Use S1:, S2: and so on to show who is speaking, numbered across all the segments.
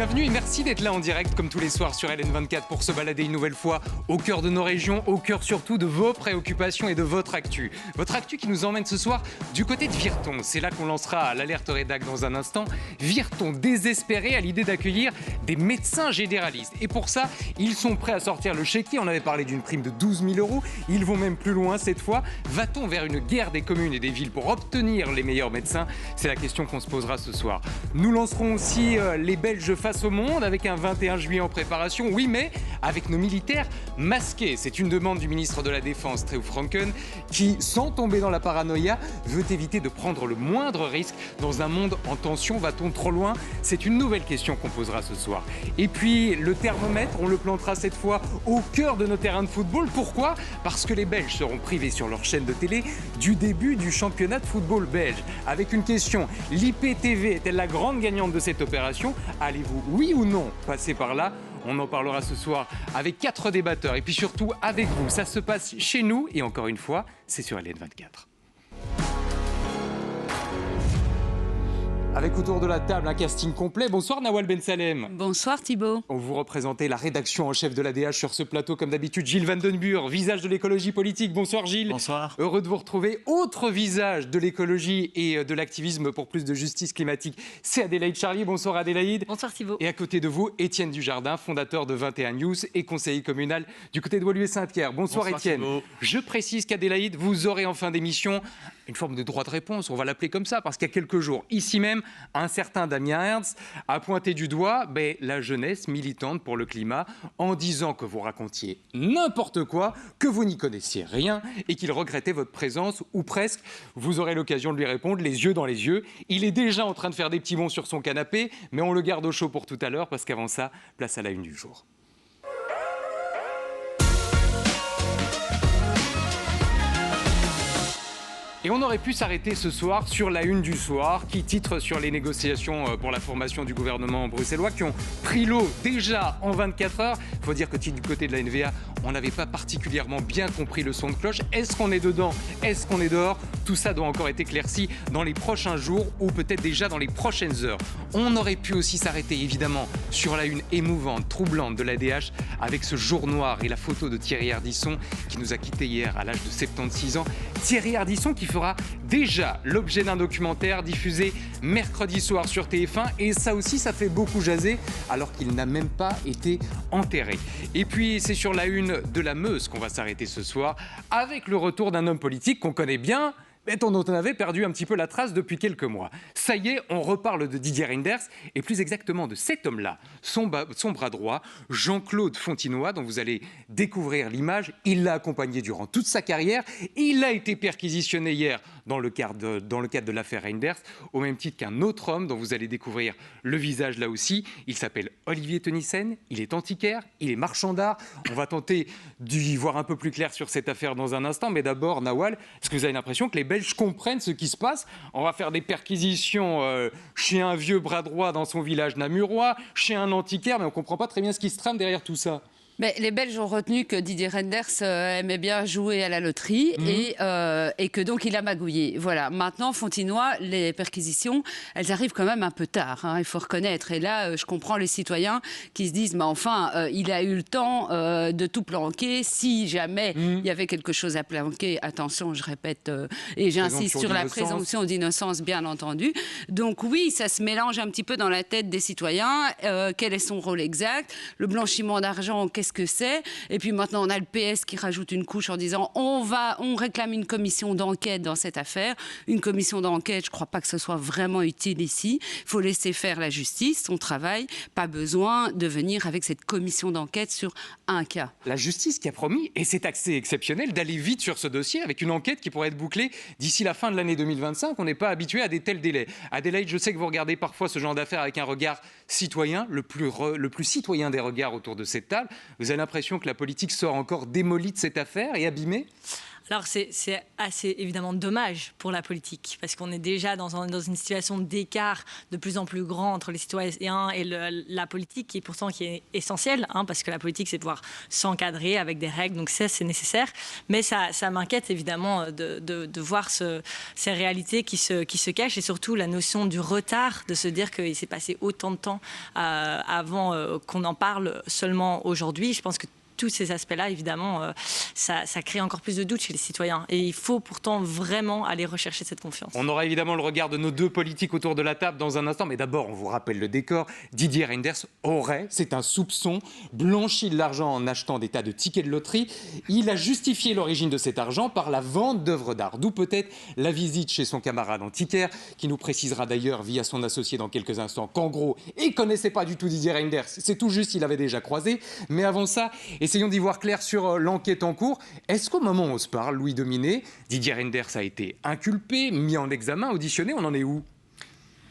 S1: Bienvenue et merci d'être là en direct comme tous les soirs sur LN24 pour se balader une nouvelle fois au cœur de nos régions, au cœur surtout de vos préoccupations et de votre actu. Votre actu qui nous emmène ce soir du côté de Virton. C'est là qu'on lancera l'alerte rédac dans un instant. Virton désespéré à l'idée d'accueillir des médecins généralistes. Et pour ça, ils sont prêts à sortir le chéquier. On avait parlé d'une prime de 12 000 €. Ils vont même plus loin cette fois. Va-t-on vers une guerre des communes et des villes pour obtenir les meilleurs médecins? C'est la question qu'on se posera ce soir. Nous lancerons aussi les Belges face au monde avec un 21 juillet en préparation, oui, mais avec nos militaires masqués. C'est une demande du ministre de la Défense, Theo Franken, qui, sans tomber dans la paranoïa, veut éviter de prendre le moindre risque dans un monde en tension. Va-t-on trop loin? C'est une nouvelle question qu'on posera ce soir. Et puis, le thermomètre, on le plantera cette fois au cœur de nos terrains de football. Pourquoi? Parce que les Belges seront privés sur leur chaîne de télé du début du championnat de football belge. Avec une question, l'IPTV est-elle la grande gagnante de cette opération? Allez-vous, oui ou non, passer par là? On en parlera ce soir avec 4 débatteurs et puis surtout avec vous. Ça se passe chez nous et encore une fois, c'est sur LN24. Avec autour de la table un casting complet. Bonsoir Nawal Ben Salem.
S2: Bonsoir Thibault.
S1: On vous représentez la rédaction en chef de l'ADH sur ce plateau comme d'habitude. Gilles Van Den Burg, visage de l'écologie politique. Bonsoir Gilles.
S3: Bonsoir.
S1: Heureux de vous retrouver. Autre visage de l'écologie et de l'activisme pour plus de justice climatique, c'est Adélaïde Charlier. Bonsoir Adélaïde.
S2: Bonsoir Thibault.
S1: Et à côté de vous, Étienne Dujardin, fondateur de 21 News et conseiller communal du côté de Woluwe-Saint-Pierre. Bonsoir Étienne.
S3: Thibault.
S1: Je précise qu'Adélaïde, vous aurez en fin d'émission une forme de droit de réponse, on va l'appeler comme ça, parce qu'il y a quelques jours, ici même, un certain Damien Ernst a pointé du doigt la jeunesse militante pour le climat en disant que vous racontiez n'importe quoi, que vous n'y connaissiez rien et qu'il regrettait votre présence, ou presque. Vous aurez l'occasion de lui répondre, les yeux dans les yeux. Il est déjà en train de faire des petits bonds sur son canapé, mais on le garde au chaud pour tout à l'heure, parce qu'avant ça, place à la une du jour. Et on aurait pu s'arrêter ce soir sur la une du soir qui titre sur les négociations pour la formation du gouvernement bruxellois qui ont pris l'eau déjà en 24 heures. Il faut dire que du côté de la NVA, on n'avait pas particulièrement bien compris le son de cloche. Est-ce qu'on est dedans? Est-ce qu'on est dehors? Tout ça doit encore être éclairci dans les prochains jours ou peut-être déjà dans les prochaines heures. On aurait pu aussi s'arrêter évidemment sur la une émouvante, troublante de l'ADH avec ce jour noir et la photo de Thierry Ardisson qui nous a quittés hier à l'âge de 76 ans. Thierry Ardisson qui fera déjà l'objet d'un documentaire diffusé mercredi soir sur TF1 et ça aussi ça fait beaucoup jaser alors qu'il n'a même pas été enterré. Et puis c'est sur la une de la Meuse qu'on va s'arrêter ce soir avec le retour d'un homme politique qu'on connaît bien mais dont on avait perdu un petit peu la trace depuis quelques mois. Ça y est, on reparle de Didier Reynders et plus exactement de cet homme-là, son bras droit, Jean-Claude Fontinoy, dont vous allez découvrir l'image. Il l'a accompagné durant toute sa carrière. Il a été perquisitionné hier dans le cadre de l'affaire Reynders, au même titre qu'un autre homme dont vous allez découvrir le visage là aussi. Il s'appelle Olivier Tenissen, il est antiquaire, il est marchand d'art. On va tenter d'y voir un peu plus clair sur cette affaire dans un instant, mais d'abord, Nawal, est-ce que vous avez l'impression que les Belges comprennent ce qui se passe? On va faire des perquisitions chez un vieux bras droit dans son village namurois, chez un antiquaire, mais on ne comprend pas très bien ce qui se trame derrière tout ça.
S2: Mais les Belges ont retenu que Didier Reynders aimait bien jouer à la loterie et que donc il a magouillé. Voilà. Maintenant, Fontinoy, les perquisitions, elles arrivent quand même un peu tard, hein, il faut reconnaître. Et là, je comprends les citoyens qui se disent, mais enfin, il a eu le temps de tout planquer. Si jamais il y avait quelque chose à planquer, attention, je répète, et j'insiste sur la présomption d'innocence, bien entendu. Donc oui, ça se mélange un petit peu dans la tête des citoyens. Quel est son rôle exact? Le blanchiment d'argent, qu'est-ce que c'est? Et puis maintenant, on a le PS qui rajoute une couche en disant on réclame une commission d'enquête dans cette affaire. Une commission d'enquête, je ne crois pas que ce soit vraiment utile ici. Il faut laisser faire la justice, son travail. Pas besoin de venir avec cette commission d'enquête sur un cas.
S1: La justice qui a promis, et c'est assez exceptionnel, d'aller vite sur ce dossier avec une enquête qui pourrait être bouclée d'ici la fin de l'année 2025. On n'est pas habitué à des tels délais. Adélaïde, je sais que vous regardez parfois ce genre d'affaires avec un regard citoyen, le plus citoyen des regards autour de cette table. Vous avez l'impression que la politique sort encore démolie de cette affaire et abîmée?
S3: Alors c'est assez évidemment dommage pour la politique, parce qu'on est déjà dans une situation d'écart de plus en plus grand entre les citoyens et la politique, qui est essentielle, parce que la politique, c'est pouvoir s'encadrer avec des règles, donc ça, c'est nécessaire. Mais ça m'inquiète évidemment de voir ces réalités qui se cachent, et surtout la notion du retard, de se dire qu'il s'est passé autant de temps avant qu'on en parle seulement aujourd'hui. Je pense que tous ces aspects-là, évidemment, ça crée encore plus de doutes chez les citoyens. Et il faut pourtant vraiment aller rechercher cette confiance.
S1: On aura évidemment le regard de nos deux politiques autour de la table dans un instant. Mais d'abord, on vous rappelle le décor. Didier Reynders aurait, c'est un soupçon, blanchi de l'argent en achetant des tas de tickets de loterie. Il a justifié l'origine de cet argent par la vente d'œuvres d'art. D'où peut-être la visite chez son camarade antiquaire, qui nous précisera d'ailleurs via son associé dans quelques instants qu'en gros, il ne connaissait pas du tout Didier Reynders. C'est tout juste, il avait déjà croisé. Mais avant ça, essayons d'y voir clair sur l'enquête en cours. Est-ce qu'au moment où on se parle, Louis Dominé, Didier Reynders a été inculpé, mis en examen, auditionné? On en est où?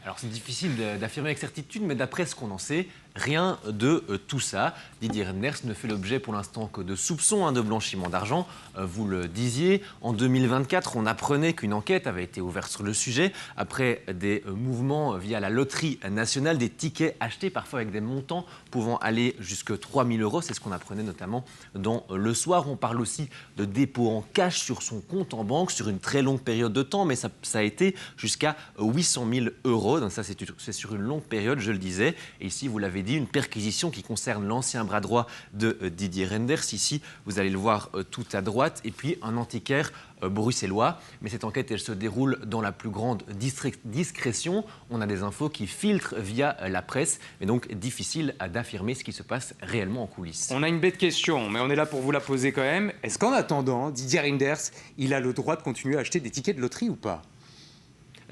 S4: Alors c'est difficile d'affirmer avec certitude, mais d'après ce qu'on en sait, rien de tout ça. Didier Reynders ne fait l'objet pour l'instant que de soupçons de blanchiment d'argent. Vous le disiez, en 2024, on apprenait qu'une enquête avait été ouverte sur le sujet après des mouvements via la loterie nationale, des tickets achetés parfois avec des montants pouvant aller jusqu'à 3 000 €. C'est ce qu'on apprenait notamment dans Le Soir. On parle aussi de dépôts en cash sur son compte en banque sur une très longue période de temps, mais ça a été jusqu'à 800 000 €. Donc ça, c'est sur une longue période, je le disais. Et ici, vous l'avez dit, une perquisition qui concerne l'ancien bras droit de Didier Reynders. Ici, vous allez le voir tout à droite. Et puis, un antiquaire bruxellois. Mais cette enquête, elle se déroule dans la plus grande discrétion. On a des infos qui filtrent via la presse. Mais donc, difficile d'affirmer ce qui se passe réellement en coulisses.
S1: On a une bête question, mais on est là pour vous la poser quand même. Est-ce qu'en attendant, Didier Reynders, il a le droit de continuer à acheter des tickets de loterie ou pas ?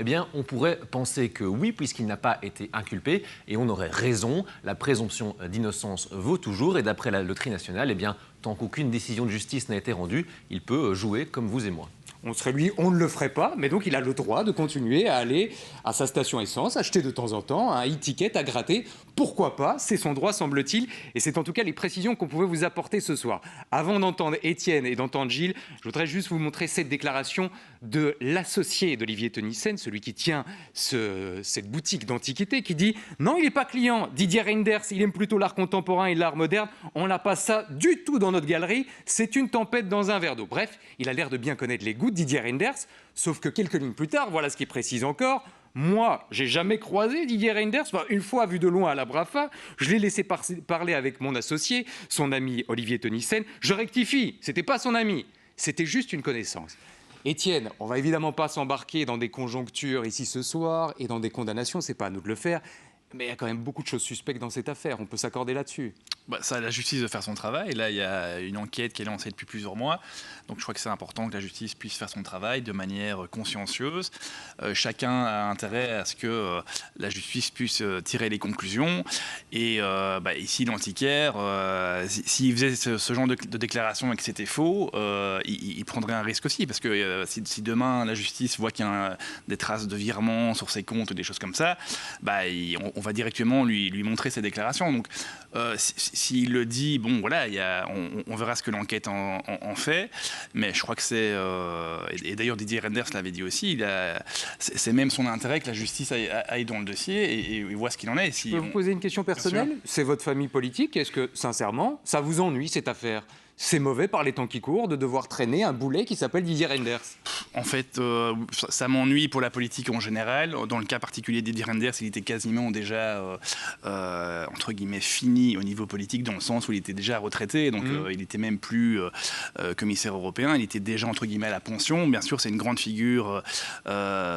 S4: Eh bien, on pourrait penser que oui, puisqu'il n'a pas été inculpé, et on aurait raison. La présomption d'innocence vaut toujours, et d'après la Loterie nationale, eh bien, tant qu'aucune décision de justice n'a été rendue, il peut jouer comme vous et moi.
S1: On serait lui, on ne le ferait pas, mais donc il a le droit de continuer à aller à sa station essence, acheter de temps en temps un e-ticket à gratter. Pourquoi pas? C'est son droit, semble-t-il. Et c'est en tout cas les précisions qu'on pouvait vous apporter ce soir. Avant d'entendre Étienne et d'entendre Gilles, je voudrais juste vous montrer cette déclaration de l'associé d'Olivier Tennyssen, celui qui tient cette boutique d'antiquités, qui dit « Non, il n'est pas client. Didier Reynders, il aime plutôt l'art contemporain et l'art moderne. On n'a pas ça du tout dans notre galerie. C'est une tempête dans un verre d'eau. » Bref, il a l'air de bien connaître les goûts de Didier Reynders, sauf que quelques lignes plus tard, voilà ce qu'il précise encore. Moi, j'ai jamais croisé Didier Reynders. Enfin, une fois vu de loin à la Brafa, je l'ai laissé parler avec mon associé, son ami Olivier Tennyssen. Je rectifie, c'était pas son ami, c'était juste une connaissance. Étienne, on va évidemment pas s'embarquer dans des conjonctures ici ce soir et dans des condamnations, c'est pas à nous de le faire. Mais il y a quand même beaucoup de choses suspectes dans cette affaire, on peut s'accorder là-dessus.
S5: Ça à la justice de faire son travail. Là, il y a une enquête qui est lancée depuis plusieurs mois. Donc je crois que c'est important que la justice puisse faire son travail de manière consciencieuse. Chacun a intérêt à ce que la justice puisse tirer les conclusions. Et ici, l'antiquaire, s'il faisait ce genre de déclaration et que c'était faux, il prendrait un risque aussi. Parce que si demain, la justice voit qu'il y a des traces de virements sur ses comptes ou des choses comme ça, on va directement lui montrer ses déclarations. Donc, s'il le dit, bon, voilà, on verra ce que l'enquête en fait. Mais je crois que c'est... et d'ailleurs, Didier Reynders l'avait dit aussi, c'est même son intérêt que la justice aille dans le dossier et voit ce qu'il en est.
S1: Je peux vous poser une question personnelle? C'est votre famille politique. Est-ce que, sincèrement, ça vous ennuie, cette affaire? C'est mauvais par les temps qui courent de devoir traîner un boulet qui s'appelle Didier Reynders.
S5: En fait, ça m'ennuie pour la politique en général. Dans le cas particulier de Didier Reynders, il était quasiment déjà, entre guillemets, fini au niveau politique, dans le sens où il était déjà retraité. Donc, il n'était même plus commissaire européen. Il était déjà, entre guillemets, à la pension. Bien sûr, c'est une grande figure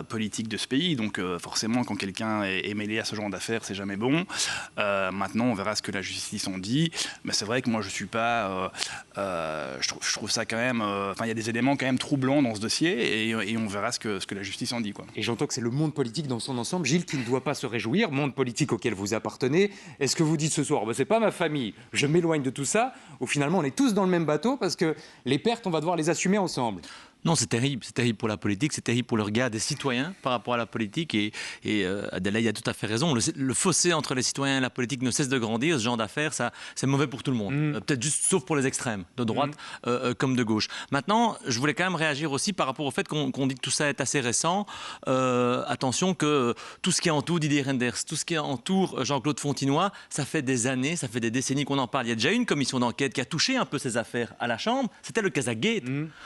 S5: politique de ce pays. Donc, forcément, quand quelqu'un est mêlé à ce genre d'affaires, c'est jamais bon. Maintenant, on verra ce que la justice en dit. Mais c'est vrai que moi, je ne suis pas... je trouve ça quand même... il y a des éléments quand même troublants dans ce dossier et on verra ce que la justice en dit, quoi.
S1: Et j'entends que c'est le monde politique dans son ensemble, Gilles, qui ne doit pas se réjouir, monde politique auquel vous appartenez. Est-ce que vous dites ce soir, c'est pas ma famille, je m'éloigne de tout ça, ou finalement on est tous dans le même bateau parce que les pertes, on va devoir les assumer ensemble?
S6: Non, c'est terrible pour la politique, c'est terrible pour le regard des citoyens par rapport à la politique et Adelaide a tout à fait raison. Le fossé entre les citoyens et la politique ne cesse de grandir. Ce genre d'affaires, ça, c'est mauvais pour tout le monde. Peut-être juste sauf pour les extrêmes, de droite comme de gauche. Maintenant, je voulais quand même réagir aussi par rapport au fait qu'on dit que tout ça est assez récent. Attention que tout ce qui entoure Didier Reynders, tout ce qui entoure Jean-Claude Fontinoy, ça fait des années, ça fait des décennies qu'on en parle. Il y a déjà eu une commission d'enquête qui a touché un peu ces affaires à la Chambre. C'était le Casagate.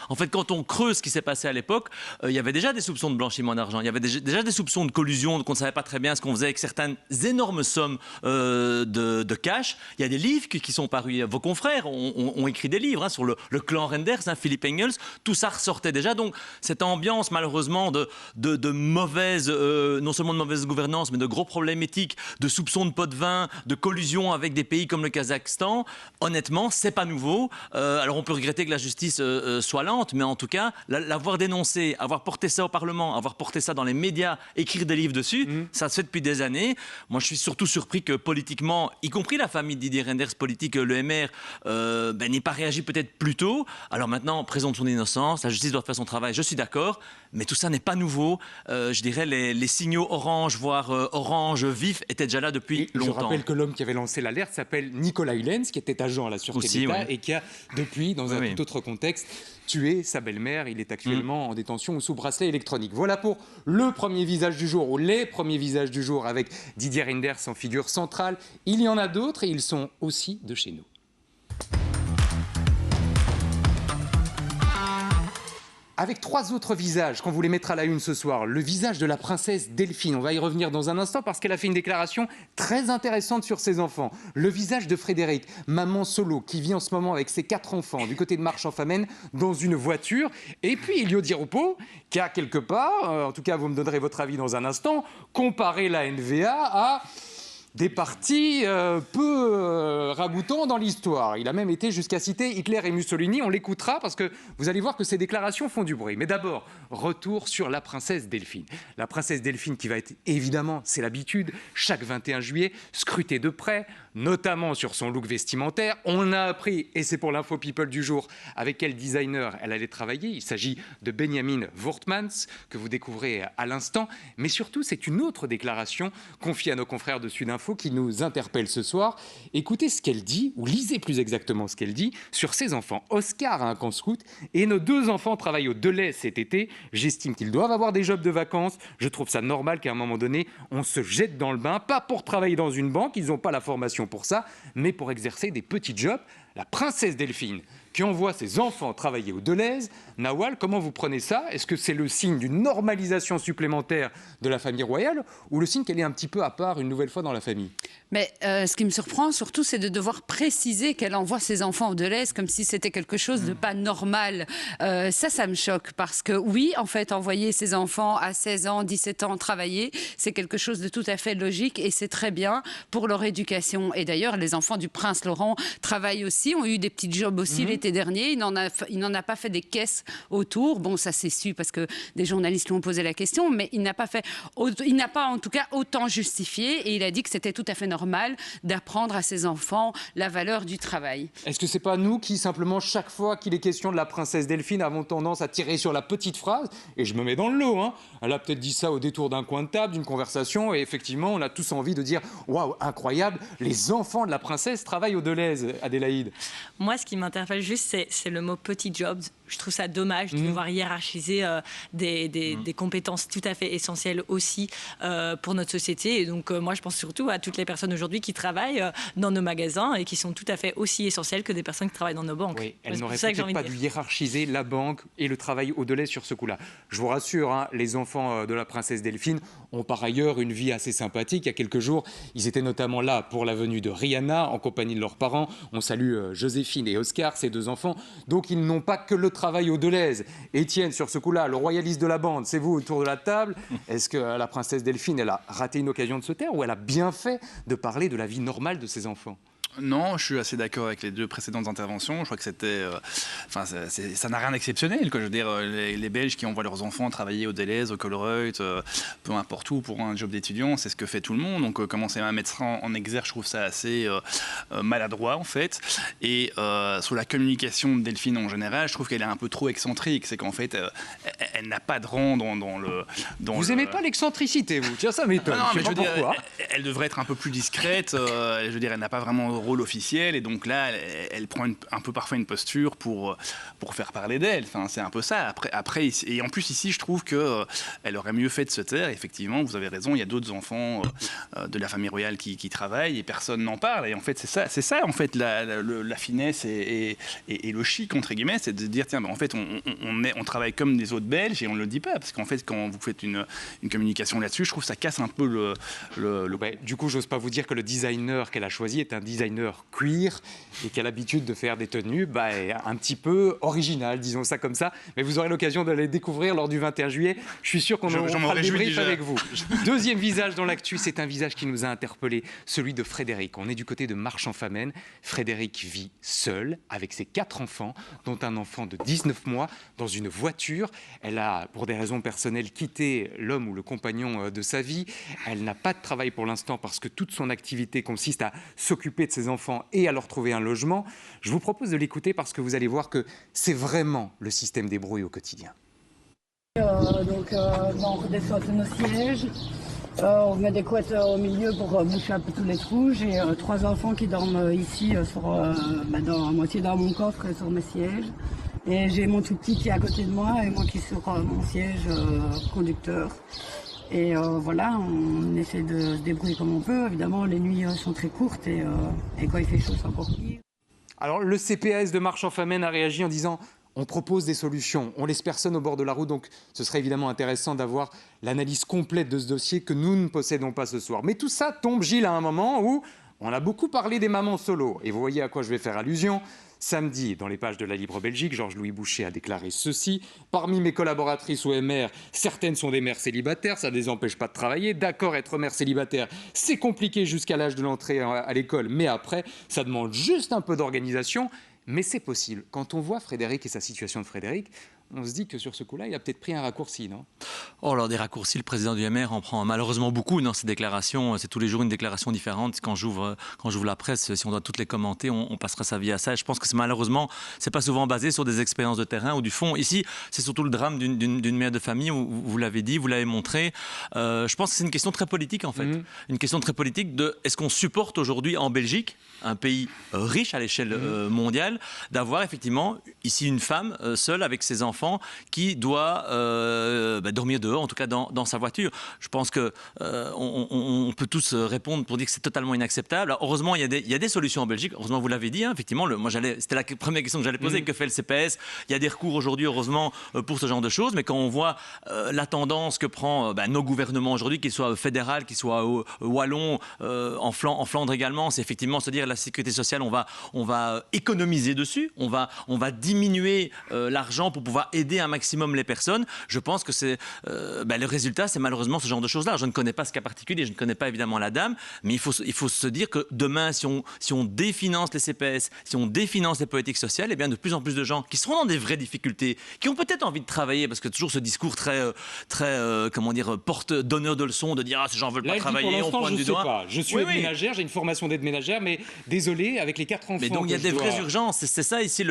S6: En fait, quand on creuse ce qui s'est passé à l'époque, il y avait déjà des soupçons de blanchiment d'argent, il y avait déjà des soupçons de collusion, qu'on ne savait pas très bien ce qu'on faisait avec certaines énormes sommes de cash. Il y a des livres qui sont parus, vos confrères ont écrit des livres sur le clan Reynders, Philippe Engels, tout ça ressortait déjà. Donc cette ambiance malheureusement de mauvaise, non seulement de mauvaise gouvernance, mais de gros problèmes éthiques, de soupçons de pot de vin, de collusion avec des pays comme le Kazakhstan, honnêtement, c'est pas nouveau. Alors on peut regretter que la justice soit lente, mais en tout cas, l'avoir dénoncé, avoir porté ça au Parlement, avoir porté ça dans les médias, écrire des livres dessus, ça se fait depuis des années. Moi, je suis surtout surpris que politiquement, y compris la famille de Didier Reynders, politique, le MR, n'ait pas réagi peut-être plus tôt. Alors maintenant, présomption d'innocence, la justice doit faire son travail, je suis d'accord, mais tout ça n'est pas nouveau. Je dirais les signaux orange, voire orange vif, étaient déjà là depuis longtemps.
S1: Je rappelle que l'homme qui avait lancé l'alerte s'appelle Nicolas Hulens, qui était agent à la Sûreté d'État et qui a, depuis, dans un tout autre contexte, tué sa belle-mère. Il est actuellement en détention ou sous bracelet électronique. Voilà pour le premier visage du jour, ou les premiers visages du jour, avec Didier Reynders en figure centrale. Il y en a d'autres et ils sont aussi de chez nous. Avec 3 autres visages qu'on voulait mettre à la une ce soir. Le visage de la princesse Delphine, on va y revenir dans un instant parce qu'elle a fait une déclaration très intéressante sur ses enfants. Le visage de Frédéric, maman solo qui vit en ce moment avec ses 4 enfants du côté de Marche-en-Famenne dans une voiture. Et puis Elio Di Rupo qui a quelque part, en tout cas vous me donnerez votre avis dans un instant, comparé la NVA à des partis peu ragoûtants dans l'histoire. Il a même été jusqu'à citer Hitler et Mussolini. On l'écoutera parce que vous allez voir que ces déclarations font du bruit. Mais d'abord, retour sur la princesse Delphine. La princesse Delphine qui va être, évidemment, c'est l'habitude, chaque 21 juillet, scrutée de près, notamment sur son look vestimentaire. On a appris, et c'est pour l'info people du jour, avec quel designer elle allait travailler. Il s'agit de Benjamin Wortmans, que vous découvrez à l'instant. Mais surtout, c'est une autre déclaration confiée à nos confrères de Sudinfo qui nous interpelle ce soir. Écoutez ce qu'elle dit, ou lisez plus exactement ce qu'elle dit, sur ses enfants. Oscar a un camp scout et nos 2 enfants travaillent au Delay cet été. J'estime qu'ils doivent avoir des jobs de vacances. Je trouve ça normal qu'à un moment donné, on se jette dans le bain, pas pour travailler dans une banque, ils n'ont pas la formation pour ça, mais pour exercer des petits jobs. La princesse Delphine qui envoie ses enfants travailler au Deleuze. Nawal, comment vous prenez ça? Est-ce que c'est le signe d'une normalisation supplémentaire de la famille royale ou le signe qu'elle est un petit peu à part une nouvelle fois dans la famille?
S2: Mais ce qui me surprend surtout, c'est de devoir préciser qu'elle envoie ses enfants au Deleuze comme si c'était quelque chose de pas normal. Ça me choque parce que oui, en fait, envoyer ses enfants à 16 ans, 17 ans travailler, c'est quelque chose de tout à fait logique et c'est très bien pour leur éducation. Et d'ailleurs, les enfants du prince Laurent travaillent aussi, ont eu des petits jobs aussi l'été dernier. Il n'en a pas fait des caisses autour. Bon, ça s'est su parce que des journalistes lui ont posé la question, mais il n'a pas en tout cas autant justifié et il a dit que c'était tout à fait normal d'apprendre à ses enfants la valeur du travail.
S1: Est-ce que c'est pas nous qui, simplement, chaque fois qu'il est question de la princesse Delphine, avons tendance à tirer sur la petite phrase? Et je me mets dans le lot, hein. Elle a peut-être dit ça au détour d'un coin de table, d'une conversation, et effectivement, on a tous envie de dire « Waouh, incroyable, les enfants de la princesse travaillent au Deleuze, Adélaïde ».
S3: Moi, ce qui m'interpelle juste, c'est le mot « petit job ». Je trouve ça dommage de devoir hiérarchiser des compétences tout à fait essentielles aussi pour notre société. Et donc, moi, je pense surtout à toutes les personnes aujourd'hui qui travaillent dans nos magasins et qui sont tout à fait aussi essentielles que des personnes qui travaillent dans nos banques.
S1: Oui, elle n'aurait peut-être pas dû hiérarchiser la banque et le travail au Deleuze sur ce coup-là. Je vous rassure, hein, les enfants de la princesse Delphine ont par ailleurs une vie assez sympathique. Il y a quelques jours, ils étaient notamment là pour la venue de Rihanna en compagnie de leurs parents. On salue Joséphine et Oscar, ces 2 enfants. Donc, ils n'ont pas que le travail au Deleuze. Étienne, sur ce coup-là, le royaliste de la bande, c'est vous autour de la table. Est-ce que la princesse Delphine, elle a raté une occasion de se taire ou elle a bien fait de parler de la vie normale de ses enfants?
S5: Non, je suis assez d'accord avec les deux précédentes interventions. Je crois que c'était, ça n'a rien d'exceptionnel. Je veux dire, les Belges qui envoient leurs enfants travailler au Delhaize, au Colruyt, peu importe où pour un job d'étudiant, c'est ce que fait tout le monde. Donc commencer à mettre ça en exergue, je trouve ça assez maladroit en fait. Et sur la communication de Delphine en général, je trouve qu'elle est un peu trop excentrique. C'est qu'en fait, elle n'a pas de rang dans le.
S1: Vous aimez pas l'excentricité, vous? Tiens, ça m'étonne.
S5: Non,
S1: Je
S5: mais
S1: sais
S5: je
S1: pas
S5: veux dire,
S1: pourquoi.
S5: elle devrait être un peu plus discrète. Je veux dire, elle n'a pas vraiment de rôle officiel, et donc là, elle prend un peu parfois une posture pour faire parler d'elle. Enfin, c'est un peu ça. Après, et en plus ici, je trouve que elle aurait mieux fait de se taire. Effectivement, vous avez raison. Il y a d'autres enfants de la famille royale qui travaillent et personne n'en parle. Et en fait, c'est ça en fait la finesse et le chic entre guillemets, c'est de dire tiens, en fait, on travaille comme des autres Belges et on le dit pas, parce qu'en fait, quand vous faites une communication là-dessus, je trouve que ça casse un peu le.
S1: Ouais, du coup, j'ose pas vous dire que le designer qu'elle a choisi est un designer queer et qui a l'habitude de faire des tenues un petit peu originales, disons ça comme ça. Mais vous aurez l'occasion de les découvrir lors du 21 juillet. Je suis sûr qu'on fera le débrief avec vous. Deuxième visage dans l'actu, c'est un visage qui nous a interpellés, celui de Frédéric. On est du côté de Marche-en-Famenne. Frédéric vit seul avec ses 4 enfants, dont un enfant de 19 mois, dans une voiture. Elle a, pour des raisons personnelles, quitté l'homme ou le compagnon de sa vie. Elle n'a pas de travail pour l'instant parce que toute son activité consiste à s'occuper de ses enfants et à leur trouver un logement. Je vous propose de l'écouter parce que vous allez voir que c'est vraiment le système des brouilles au quotidien.
S7: On redescend tous nos sièges, on met des couettes au milieu pour boucher un peu tous les trous. J'ai 3 enfants qui dorment ici, à moitié dans mon coffre, sur mes sièges. Et j'ai mon tout petit qui est à côté de moi et moi qui suis sur mon siège conducteur. Et voilà, on essaie de se débrouiller comme on peut. Évidemment, les nuits sont très courtes et quand il fait chaud, c'est encore pire.
S1: Alors, le CPAS de Marche-en-Famenne a réagi en disant « On propose des solutions, on laisse personne au bord de la route ». Donc, ce serait évidemment intéressant d'avoir l'analyse complète de ce dossier que nous ne possédons pas ce soir. Mais tout ça tombe, Gilles, à un moment où on a beaucoup parlé des mamans solo. Et vous voyez à quoi je vais faire allusion. Samedi, dans les pages de la Libre Belgique, Georges-Louis Boucher a déclaré ceci. Parmi mes collaboratrices OMR, certaines sont des mères célibataires, ça ne les empêche pas de travailler. D'accord, être mère célibataire, c'est compliqué jusqu'à l'âge de l'entrée à l'école, mais après, ça demande juste un peu d'organisation. Mais c'est possible. Quand on voit Frédéric et sa situation de Frédéric, on se dit que sur ce coup-là, il a peut-être pris un raccourci, non?
S6: Oh, alors des raccourcis, le président du MR en prend malheureusement beaucoup dans ses déclarations. C'est tous les jours une déclaration différente. Quand j'ouvre la presse, si on doit toutes les commenter, on passera sa vie à ça. Et je pense que malheureusement, c'est pas souvent basé sur des expériences de terrain ou du fond. Ici, c'est surtout le drame d'une mère de famille, où vous l'avez dit, vous l'avez montré. Je pense que c'est une question très politique, en fait. Une question très politique de est-ce qu'on supporte aujourd'hui en Belgique, un pays riche à l'échelle mondiale, d'avoir effectivement ici une femme seule avec ses enfants qui doit dormir dehors, en tout cas dans sa voiture. Je pense que on peut tous répondre pour dire que c'est totalement inacceptable. Alors, heureusement, il y a des solutions en Belgique. Heureusement, vous l'avez dit, hein, effectivement. C'était la première question que j'allais poser. Que fait le CPS? Il y a des recours aujourd'hui, heureusement, pour ce genre de choses. Mais quand on voit la tendance que prend nos gouvernements aujourd'hui, qu'ils soient fédéral, qu'ils soient wallons, en Flandre également, c'est effectivement se dire la sécurité sociale, on va économiser dessus, on va diminuer l'argent pour pouvoir aider un maximum les personnes. Je pense que le résultat, c'est malheureusement ce genre de choses-là. Je ne connais pas ce cas particulier, je ne connais pas évidemment la dame, mais il faut se dire que demain, si on définance les CPS, si on définance les politiques sociales, eh bien de plus en plus de gens qui seront dans des vraies difficultés, qui ont peut-être envie de travailler, parce que toujours ce discours très porte donneur de leçons, de dire ces gens veulent pas travailler, on pointe du doigt.
S1: Je suis aide-ménagère, j'ai une formation d'aide-ménagère, mais désolé, avec les 4 enfants.
S6: Mais donc il y a des vraies urgences, c'est ça ici,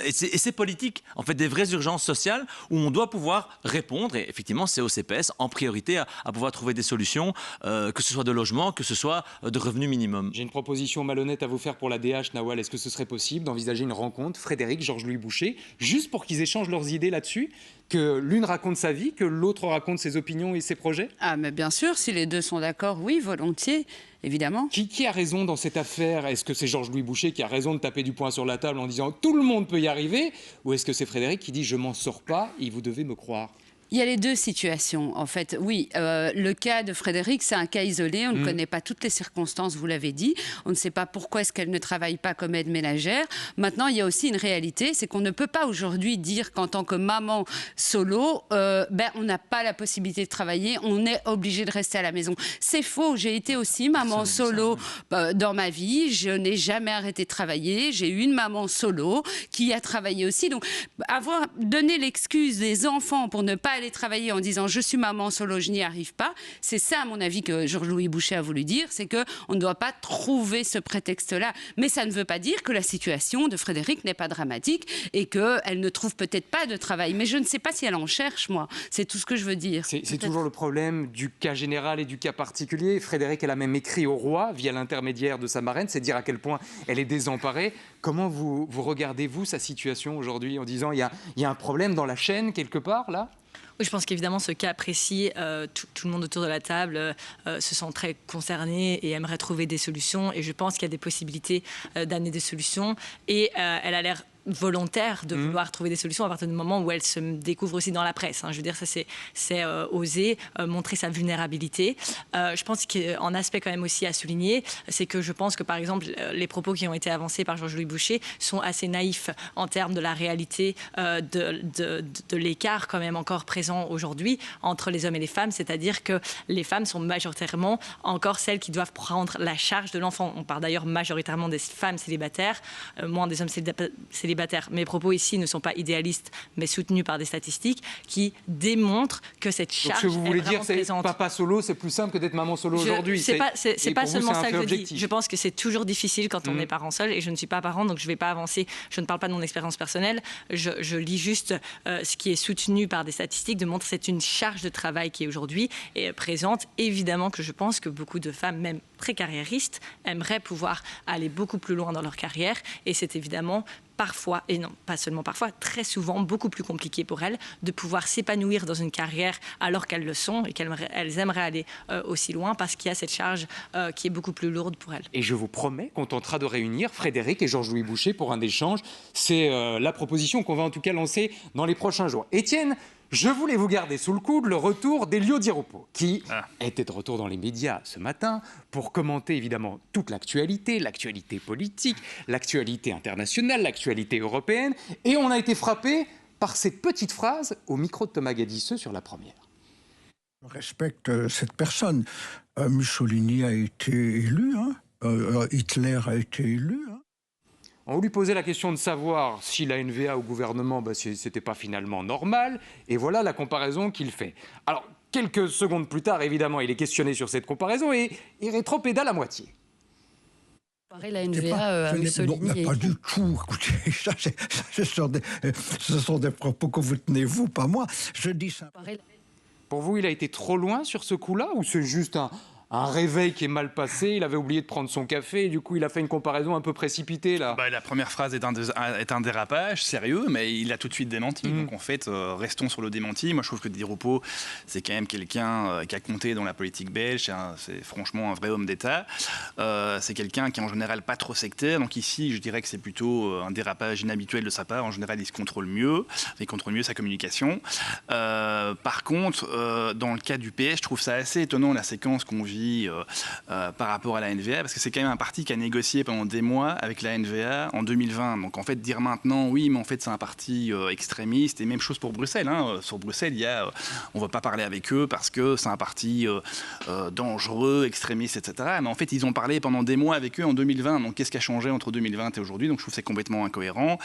S6: et c'est politique, en fait, des vraies urgences sociales où on doit pouvoir répondre, et effectivement c'est au CPS en priorité à pouvoir trouver des solutions, que ce soit de logement, que ce soit de revenus minimum.
S1: J'ai une proposition malhonnête à vous faire pour la DH, Nawal. Est-ce que ce serait possible d'envisager une rencontre, Frédéric, Georges-Louis Boucher, juste pour qu'ils échangent leurs idées là-dessus, que l'une raconte sa vie, que l'autre raconte ses opinions et ses projets?
S2: Ah, mais bien sûr, si les deux sont d'accord, oui, volontiers, évidemment.
S1: Qui a raison dans cette affaire? Est-ce que c'est Georges-Louis Boucher qui a raison de taper du poing sur la table en disant « tout le monde peut y arriver » ou est-ce que c'est Frédéric qui dit « je m'en sors pas et vous devez me croire » ?
S2: Il y a les deux situations, en fait. Oui, le cas de Frédéric, c'est un cas isolé. On ne connaît pas toutes les circonstances, vous l'avez dit. On ne sait pas pourquoi est-ce qu'elle ne travaille pas comme aide ménagère. Maintenant, il y a aussi une réalité, c'est qu'on ne peut pas aujourd'hui dire qu'en tant que maman solo, on n'a pas la possibilité de travailler, on est obligé de rester à la maison. C'est faux. J'ai été aussi maman solo dans ma vie. Je n'ai jamais arrêté de travailler. J'ai eu une maman solo qui a travaillé aussi. Donc, avoir donné l'excuse des enfants pour ne pas aller travailler en disant je suis maman solo, je n'y arrive pas, c'est ça à mon avis que Georges-Louis Bouchet a voulu dire, c'est qu'on ne doit pas trouver ce prétexte-là. Mais ça ne veut pas dire que la situation de Frédéric n'est pas dramatique et qu'elle ne trouve peut-être pas de travail. Mais je ne sais pas si elle en cherche, moi. C'est tout ce que je veux dire.
S1: C'est toujours le problème du cas général et du cas particulier. Frédéric, elle a même écrit au roi via l'intermédiaire de sa marraine, c'est dire à quel point elle est désemparée. Comment vous regardez, vous, sa situation aujourd'hui en disant il y a un problème dans la chaîne quelque part, là ?
S3: Oui, je pense qu'évidemment, ce cas précis, tout le monde autour de la table se sent très concerné et aimerait trouver des solutions. Et je pense qu'il y a des possibilités d'amener des solutions. Et elle a l'air volontaire de vouloir trouver des solutions à partir du moment où elle se découvre aussi dans la presse. Je veux dire, ça c'est oser montrer sa vulnérabilité. Je pense qu'un aspect quand même aussi à souligner, c'est que je pense que par exemple les propos qui ont été avancés par Georges-Louis Bouchet sont assez naïfs en termes de la réalité de l'écart quand même encore présent aujourd'hui entre les hommes et les femmes, c'est-à-dire que les femmes sont majoritairement encore celles qui doivent prendre la charge de l'enfant. On parle d'ailleurs majoritairement des femmes célibataires, moins des hommes célibataires. Mes propos ici ne sont pas idéalistes, mais soutenus par des statistiques qui démontrent que cette charge est vraiment présente. Ce que vous voulez dire,
S1: c'est papa solo, c'est plus simple que d'être maman solo aujourd'hui.
S3: C'est pas seulement ça que je dis. Je pense que c'est toujours difficile quand on est parent seul, et je ne suis pas parent, donc je ne vais pas avancer. Je ne parle pas de mon expérience personnelle. Je lis juste ce qui est soutenu par des statistiques, de montrer que c'est une charge de travail qui est aujourd'hui présente. Évidemment que je pense que beaucoup de femmes, même très carriéristes, aimeraient pouvoir aller beaucoup plus loin dans leur carrière, et c'est évidemment parfois, et non pas seulement parfois, très souvent beaucoup plus compliqué pour elles de pouvoir s'épanouir dans une carrière alors qu'elles le sont et qu'elles aimeraient aller aussi loin parce qu'il y a cette charge qui est beaucoup plus lourde pour elles.
S1: Et je vous promets qu'on tentera de réunir Frédéric et Georges-Louis Bouchet pour un échange. C'est la proposition qu'on va en tout cas lancer dans les prochains jours. Étienne, je voulais vous garder sous le coude le retour d'Elio Di Rupo, qui était de retour dans les médias ce matin pour commenter évidemment toute l'actualité politique, l'actualité internationale, l'actualité européenne. Et on a été frappé par cette petite phrase au micro de Thomas Gadisseux sur la première.
S8: Je respecte cette personne. Mussolini a été élu, Hitler a été élu.
S1: On lui posait la question de savoir si la NVA au gouvernement, c'était pas finalement normal. Et voilà la comparaison qu'il fait. Alors, quelques secondes plus tard, évidemment, il est questionné sur cette comparaison et il rétropédale à moitié.
S2: La NVA Mussolini.
S8: Non, pas du tout. Écoutez, ce sont des propos que vous tenez, vous, pas moi. Je dis ça.
S1: Pour vous, il a été trop loin sur ce coup-là ou c'est juste un réveil qui est mal passé, il avait oublié de prendre son café et du coup il a fait une comparaison un peu précipitée là.
S5: La première phrase est un dérapage sérieux, mais il a tout de suite démenti. Donc en fait, restons sur le démenti. Moi je trouve que Di Rupo, c'est quand même quelqu'un qui a compté dans la politique belge, c'est franchement un vrai homme d'État. C'est quelqu'un qui est en général pas trop sectaire, donc ici je dirais que c'est plutôt un dérapage inhabituel de sa part. En général il contrôle mieux sa communication. Par contre, dans le cas du PS, je trouve ça assez étonnant la séquence qu'on vit par rapport à la NVA, parce que c'est quand même un parti qui a négocié pendant des mois avec la NVA en 2020. Donc en fait, dire maintenant, oui, mais en fait c'est un parti extrémiste, et même chose pour Bruxelles. Sur Bruxelles, on ne va pas parler avec eux parce que c'est un parti dangereux, extrémiste, etc. Mais en fait, ils ont parlé pendant des mois avec eux en 2020. Donc qu'est-ce qui a changé entre 2020 et aujourd'hui? Donc je trouve que c'est complètement incohérent.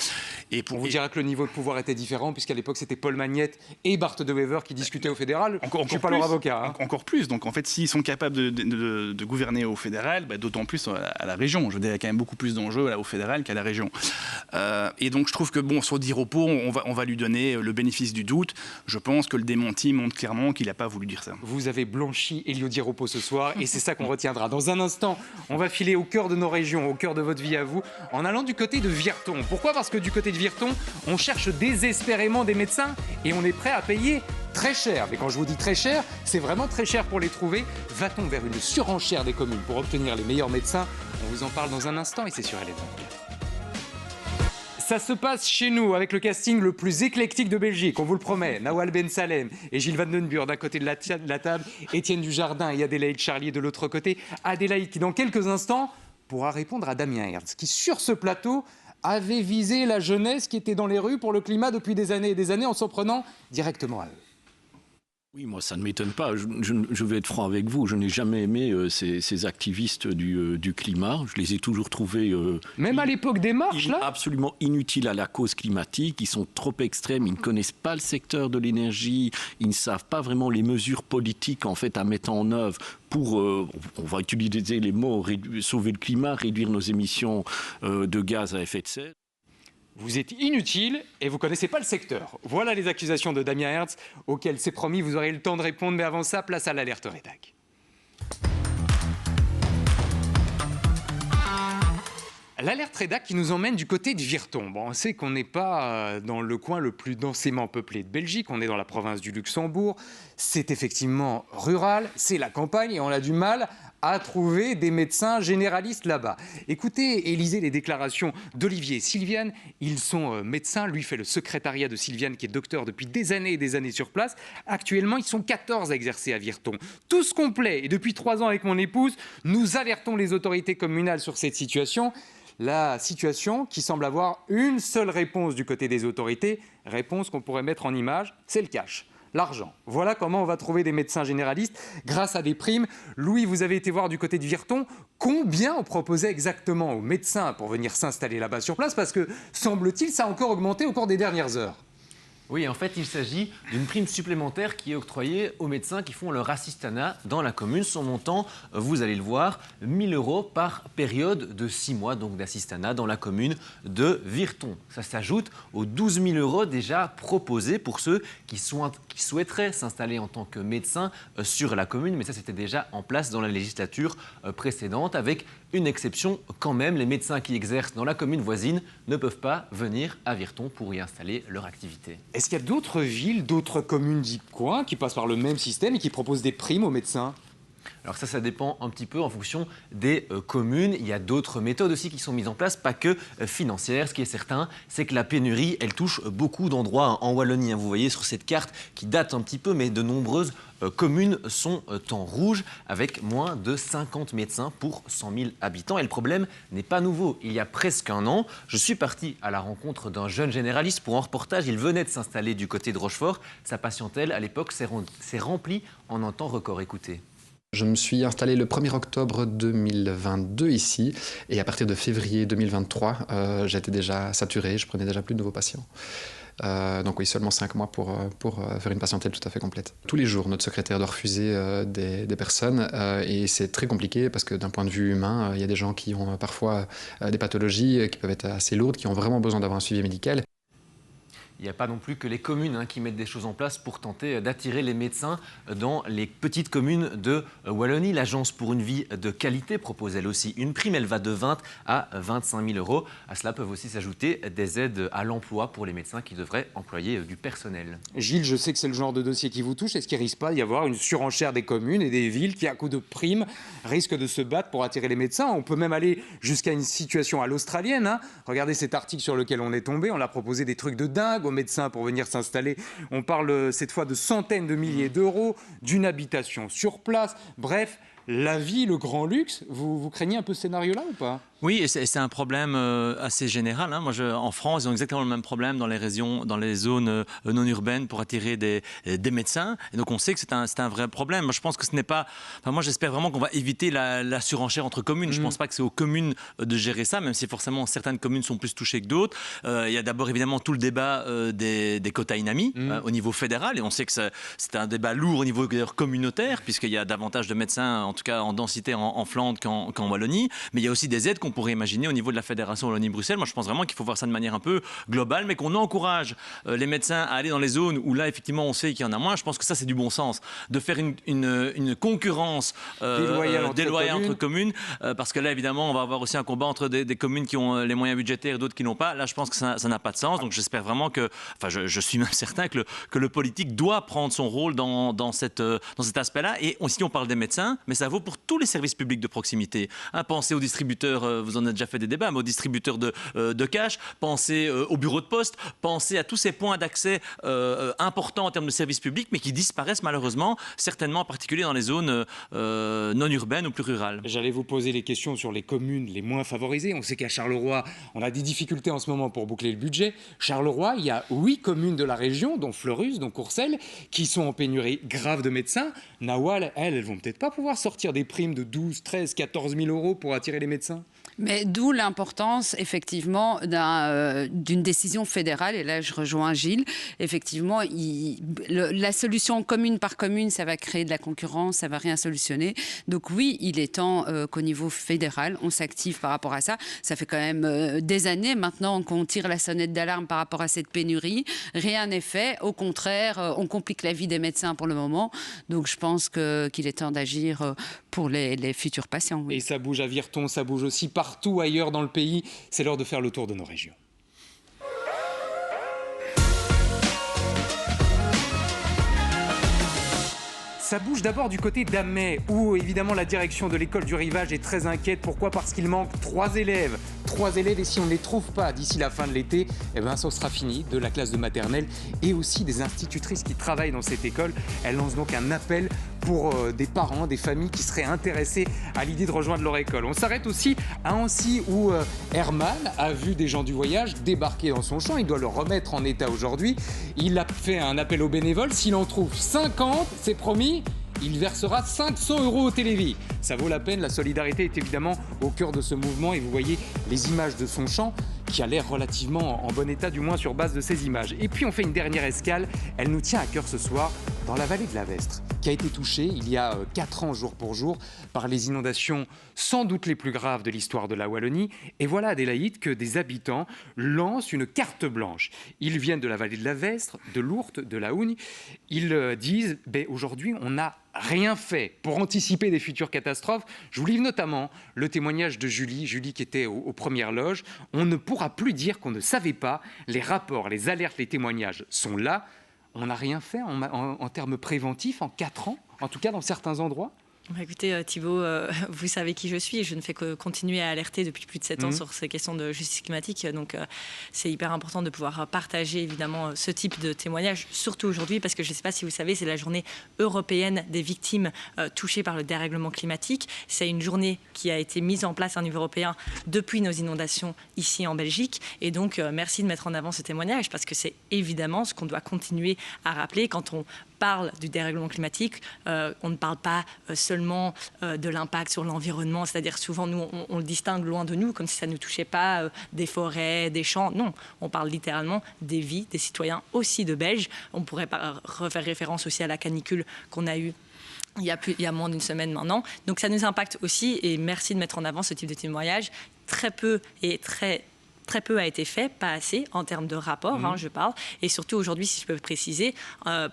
S5: Et
S1: on vous dira que le niveau de pouvoir était différent, puisqu'à l'époque c'était Paul Magnette et Bart de Wever qui discutaient au fédéral. Je ne suis pas leur avocat.
S5: Encore plus. Donc en fait, s'ils sont capables de gouverner au fédéral, d'autant plus à la région. Je veux dire, il y a quand même beaucoup plus d'enjeux au fédéral qu'à la région. Et donc je trouve que sur Di Rupo, on va lui donner le bénéfice du doute. Je pense que le démenti montre clairement qu'il n'a pas voulu dire ça.
S1: Vous avez blanchi Elio Di Rupo ce soir et c'est ça qu'on retiendra. Dans un instant, on va filer au cœur de nos régions, au cœur de votre vie à vous, en allant du côté de Virton. Pourquoi? Parce que du côté de Virton, on cherche désespérément des médecins et on est prêt à payer très cher. Mais quand je vous dis très cher, c'est vraiment très cher pour les trouver. Va-t-on vers une surenchère des communes pour obtenir les meilleurs médecins? On vous en parle dans un instant et c'est sur LFM. Ça se passe chez nous avec le casting le plus éclectique de Belgique, on vous le promet. Nawal Ben Salem et Gilles Van Den Burg d'un côté de la table, Étienne Dujardin et Adélaïde Charlier de l'autre côté. Adélaïde qui, dans quelques instants, pourra répondre à Damien Hertz, qui, sur ce plateau, avait visé la jeunesse qui était dans les rues pour le climat depuis des années et des années en s'en prenant directement à eux.
S9: Oui, moi, ça ne m'étonne pas. Je vais être franc avec vous. Je n'ai jamais aimé ces activistes du climat. Je les ai toujours trouvés...
S1: Même à l'époque des marches, là ?
S9: Absolument inutiles à la cause climatique. Ils sont trop extrêmes. Ils ne connaissent pas le secteur de l'énergie. Ils ne savent pas vraiment les mesures politiques, en fait, à mettre en œuvre pour, on va utiliser les mots, sauver le climat, réduire nos émissions de gaz à effet de serre.
S1: Vous êtes inutile et vous ne connaissez pas le secteur. Voilà les accusations de Damien Hertz, auxquelles c'est promis, vous aurez le temps de répondre. Mais avant ça, place à l'alerte rédac. L'alerte rédac qui nous emmène du côté de Virton. Bon, on sait qu'on n'est pas dans le coin le plus densément peuplé de Belgique, on est dans la province du Luxembourg. C'est effectivement rural, c'est la campagne et on a du mal à trouver des médecins généralistes là-bas. Écoutez et lisez les déclarations d'Olivier et Sylviane. Ils sont médecins. Lui fait le secrétariat de Sylviane qui est docteur depuis des années et des années sur place. Actuellement, ils sont 14 à exercer à Virton. Tous complets. Et depuis 3 ans avec mon épouse, nous alertons les autorités communales sur cette situation. La situation qui semble avoir une seule réponse du côté des autorités, réponse qu'on pourrait mettre en image, c'est le cash. L'argent. Voilà comment on va trouver des médecins généralistes grâce à des primes. Louis, vous avez été voir du côté de Virton. Combien on proposait exactement aux médecins pour venir s'installer là-bas sur place ? Parce que, semble-t-il, ça a encore augmenté au cours des dernières heures.
S4: Oui, en fait, il s'agit d'une prime supplémentaire qui est octroyée aux médecins qui font leur assistanat dans la commune. Son montant, vous allez le voir, 1 000 € par période de 6 mois donc d'assistanat dans la commune de Virton. Ça s'ajoute aux 12 000 € déjà proposés pour ceux qui souhaiteraient s'installer en tant que médecin sur la commune. Mais ça, c'était déjà en place dans la législature précédente, avec une exception quand même. Les médecins qui exercent dans la commune voisine ne peuvent pas venir à Virton pour y installer leur activité.
S1: Est-ce qu'il y a d'autres villes, d'autres communes du coin qui passent par le même système et qui proposent des primes aux médecins ?
S4: Alors ça dépend un petit peu en fonction des communes. Il y a d'autres méthodes aussi qui sont mises en place, pas que financières. Ce qui est certain, c'est que la pénurie, elle touche beaucoup d'endroits en Wallonie. Vous voyez sur cette carte qui date un petit peu, mais de nombreuses communes sont en rouge, avec moins de 50 médecins pour 100 000 habitants. Et le problème n'est pas nouveau. Il y a presque un an, je suis parti à la rencontre d'un jeune généraliste pour un reportage. Il venait de s'installer du côté de Rochefort. Sa patientèle, à l'époque, s'est remplie en un temps record. Écoutez.
S10: Je me suis installé le 1er octobre 2022 ici et à partir de février 2023, j'étais déjà saturé, je prenais déjà plus de nouveaux patients. Donc oui, seulement 5 mois pour faire une patientèle tout à fait complète. Tous les jours, notre secrétaire doit refuser des personnes et c'est très compliqué parce que d'un point de vue humain, il y a des gens qui ont parfois des pathologies qui peuvent être assez lourdes, qui ont vraiment besoin d'avoir un suivi médical.
S4: Il n'y a pas non plus que les communes qui mettent des choses en place pour tenter d'attirer les médecins dans les petites communes de Wallonie. L'Agence pour une vie de qualité propose elle aussi une prime. Elle va de 20 à 25 000 €. À cela peuvent aussi s'ajouter des aides à l'emploi pour les médecins qui devraient employer du personnel.
S1: Gilles, je sais que c'est le genre de dossier qui vous touche. Est-ce qu'il ne risque pas d'y avoir une surenchère des communes et des villes qui, à coup de primes, risquent de se battre pour attirer les médecins ? On peut même aller jusqu'à une situation à l'australienne. Regardez cet article sur lequel on est tombé. On a proposé des trucs de dingue aux médecins pour venir s'installer. On parle cette fois de centaines de milliers d'euros, d'une habitation sur place. Bref, la vie, le grand luxe. Vous craignez un peu ce scénario-là ou pas ?
S6: Oui, et c'est un problème assez général. Moi, en France, ils ont exactement le même problème dans les régions, dans les zones non urbaines pour attirer des médecins. Et donc, on sait que c'est un vrai problème. Moi, je pense que ce n'est pas... Enfin, moi, j'espère vraiment qu'on va éviter la surenchère entre communes. Je ne pense pas que c'est aux communes de gérer ça, même si forcément certaines communes sont plus touchées que d'autres. Il y a d'abord évidemment tout le débat des quotas INAMI au niveau fédéral. Et on sait que c'est un débat lourd au niveau communautaire, puisqu'il y a davantage de médecins, en tout cas en densité en Flandre qu'en Wallonie. Mais il y a aussi des aides qu'on pourrait imaginer au niveau de la Fédération Wallonie-Bruxelles. Moi, je pense vraiment qu'il faut voir ça de manière un peu globale, mais qu'on encourage les médecins à aller dans les zones où là, effectivement, on sait qu'il y en a moins. Je pense que ça, c'est du bon sens. De faire une concurrence déloyale entre communes, parce que là, évidemment, on va avoir aussi un combat entre des communes qui ont les moyens budgétaires et d'autres qui n'ont pas. Là, je pense que ça n'a pas de sens. Donc, j'espère vraiment que... Enfin, je suis même certain que le politique doit prendre son rôle dans cet aspect-là. Et si on parle des médecins, mais ça vaut pour tous les services publics de proximité. Pensez aux distributeurs vous en avez déjà fait des débats, mais aux distributeurs de cash, pensez aux bureaux de poste, pensez à tous ces points d'accès importants en termes de services publics, mais qui disparaissent malheureusement, certainement en particulier dans les zones non urbaines ou plus rurales.
S1: J'allais vous poser les questions sur les communes les moins favorisées. On sait qu'à Charleroi, on a des difficultés en ce moment pour boucler le budget. Charleroi, il y a 8 communes de la région, dont Fleurus, dont Courcelles, qui sont en pénurie grave de médecins. Nawal, elles vont peut-être pas pouvoir sortir des primes de 12, 13, 14 000 euros pour attirer les médecins.
S2: Mais d'où l'importance, effectivement, d'une décision fédérale. Et là, je rejoins Gilles. Effectivement, la solution commune par commune, ça va créer de la concurrence, ça va rien solutionner. Donc oui, il est temps qu'au niveau fédéral, on s'active par rapport à ça. Ça fait quand même des années maintenant qu'on tire la sonnette d'alarme par rapport à cette pénurie. Rien n'est fait. Au contraire, on complique la vie des médecins pour le moment. Donc je pense qu'il est temps d'agir pour les futurs patients. Oui.
S1: Et ça bouge à Virton, ça bouge aussi partout ailleurs dans le pays. C'est l'heure de faire le tour de nos régions. Ça bouge d'abord du côté d'Amay, où évidemment la direction de l'école du Rivage est très inquiète. Pourquoi ? Parce qu'il manque 3 élèves. 3 élèves, et si on ne les trouve pas d'ici la fin de l'été, eh ben, ça sera fini de la classe de maternelle et aussi des institutrices qui travaillent dans cette école. Elle lance donc un appel pour des parents, des familles qui seraient intéressés à l'idée de rejoindre leur école. On s'arrête aussi à Ancy où Herman a vu des gens du voyage débarquer dans son champ. Il doit le remettre en état aujourd'hui. Il a fait un appel aux bénévoles. S'il en trouve 50, c'est promis, il versera 500 € au Télévis. Ça vaut la peine, la solidarité est évidemment au cœur de ce mouvement et vous voyez les images de son champ qui a l'air relativement en bon état, du moins sur base de ces images. Et puis on fait une dernière escale, elle nous tient à cœur ce soir, dans la vallée de la Vestre, qui a été touchée il y a 4 ans jour pour jour par les inondations sans doute les plus graves de l'histoire de la Wallonie. Et voilà, Adélaïde, que des habitants lancent une carte blanche. Ils viennent de la vallée de la Vestre, de l'Ourthe, de la Hougne. Ils disent, aujourd'hui on n'a rien fait pour anticiper des futures catastrophes. Je vous livre notamment le témoignage de Julie qui était aux premières loges. On ne pourra plus dire qu'on ne savait pas. Les rapports, les alertes, les témoignages sont là. On n'a rien fait en termes préventifs en 4 ans, en tout cas dans certains endroits.
S3: Écoutez, Thibault, vous savez qui je suis. Je ne fais que continuer à alerter depuis plus de 7 ans sur ces questions de justice climatique. Donc, c'est hyper important de pouvoir partager, évidemment, ce type de témoignage, surtout aujourd'hui, parce que je ne sais pas si vous savez, c'est la journée européenne des victimes touchées par le dérèglement climatique. C'est une journée qui a été mise en place à un niveau européen depuis nos inondations ici en Belgique. Et donc, merci de mettre en avant ce témoignage, parce que c'est évidemment ce qu'on doit continuer à rappeler quand on parle du dérèglement climatique. On ne parle pas seulement de l'impact sur l'environnement, c'est-à-dire souvent nous on le distingue loin de nous comme si ça ne touchait pas des forêts, des champs. Non, on parle littéralement des vies des citoyens, aussi de Belges. On pourrait refaire référence aussi à la canicule qu'on a eue il y a moins d'une semaine maintenant. Donc ça nous impacte aussi et merci de mettre en avant ce type de témoignage. Très peu a été fait, pas assez en termes de rapport, je parle. Et surtout aujourd'hui, si je peux préciser,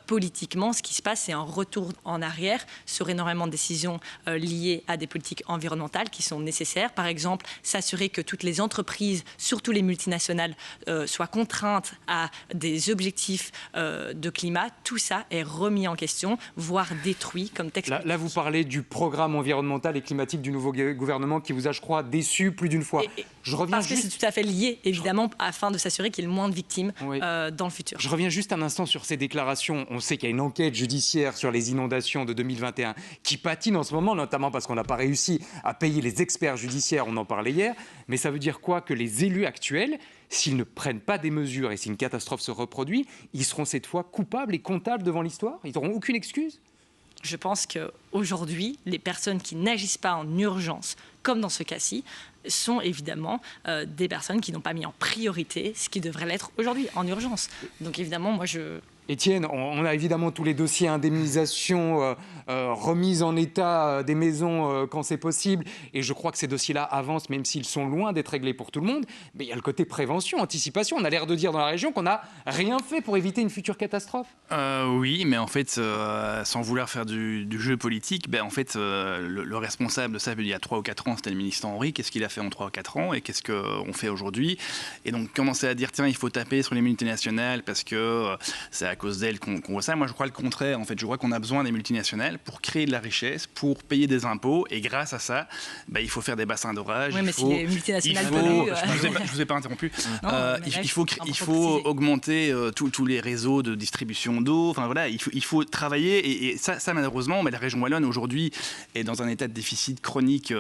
S3: politiquement, ce qui se passe, c'est un retour en arrière sur énormément de décisions liées à des politiques environnementales qui sont nécessaires. Par exemple, s'assurer que toutes les entreprises, surtout les multinationales, soient contraintes à des objectifs de climat. Tout ça est remis en question, voire détruit comme texte.
S1: Là, vous parlez du programme environnemental et climatique du nouveau gouvernement qui vous a, je crois, déçu plus d'une fois. Je reviens
S3: parce que c'est tout à fait lié, évidemment, afin de s'assurer qu'il y ait le moins de victimes dans le futur.
S1: Je reviens juste un instant sur ces déclarations. On sait qu'il y a une enquête judiciaire sur les inondations de 2021 qui patine en ce moment, notamment parce qu'on n'a pas réussi à payer les experts judiciaires, on en parlait hier. Mais ça veut dire quoi ? Que les élus actuels, s'ils ne prennent pas des mesures et si une catastrophe se reproduit, ils seront cette fois coupables et comptables devant l'histoire ? Ils n'auront aucune excuse ?
S3: Je pense qu'aujourd'hui, les personnes qui n'agissent pas en urgence, comme dans ce cas-ci, sont évidemment des personnes qui n'ont pas mis en priorité ce qui devrait l'être aujourd'hui, en urgence. Donc évidemment, moi je...
S1: Étienne, on a évidemment tous les dossiers indemnisation, remise en état des maisons quand c'est possible. Et je crois que ces dossiers-là avancent, même s'ils sont loin d'être réglés pour tout le monde. Mais il y a le côté prévention, anticipation. On a l'air de dire dans la région qu'on n'a rien fait pour éviter une future catastrophe.
S5: Oui, mais en fait, sans vouloir faire du jeu politique, en fait, le responsable de ça, il y a 3 ou 4 ans, c'était le ministre Henry. Qu'est-ce qu'il a fait en 3 ou 4 ans et qu'est-ce qu'on fait aujourd'hui ? Et donc, commencer à dire, tiens, il faut taper sur les multinationales parce que ça a cause d'elles qu'on voit ça. Moi, je crois le contraire. En fait, je crois qu'on a besoin des multinationales pour créer de la richesse, pour payer des impôts. Et grâce à ça, il faut faire des bassins d'orage.
S3: Oui, mais si les multinationales
S5: je vous ai pas interrompu. Il faut augmenter tous les réseaux de distribution d'eau. Enfin, voilà, il faut travailler. Et ça, malheureusement, la région wallonne, aujourd'hui, est dans un état de déficit chronique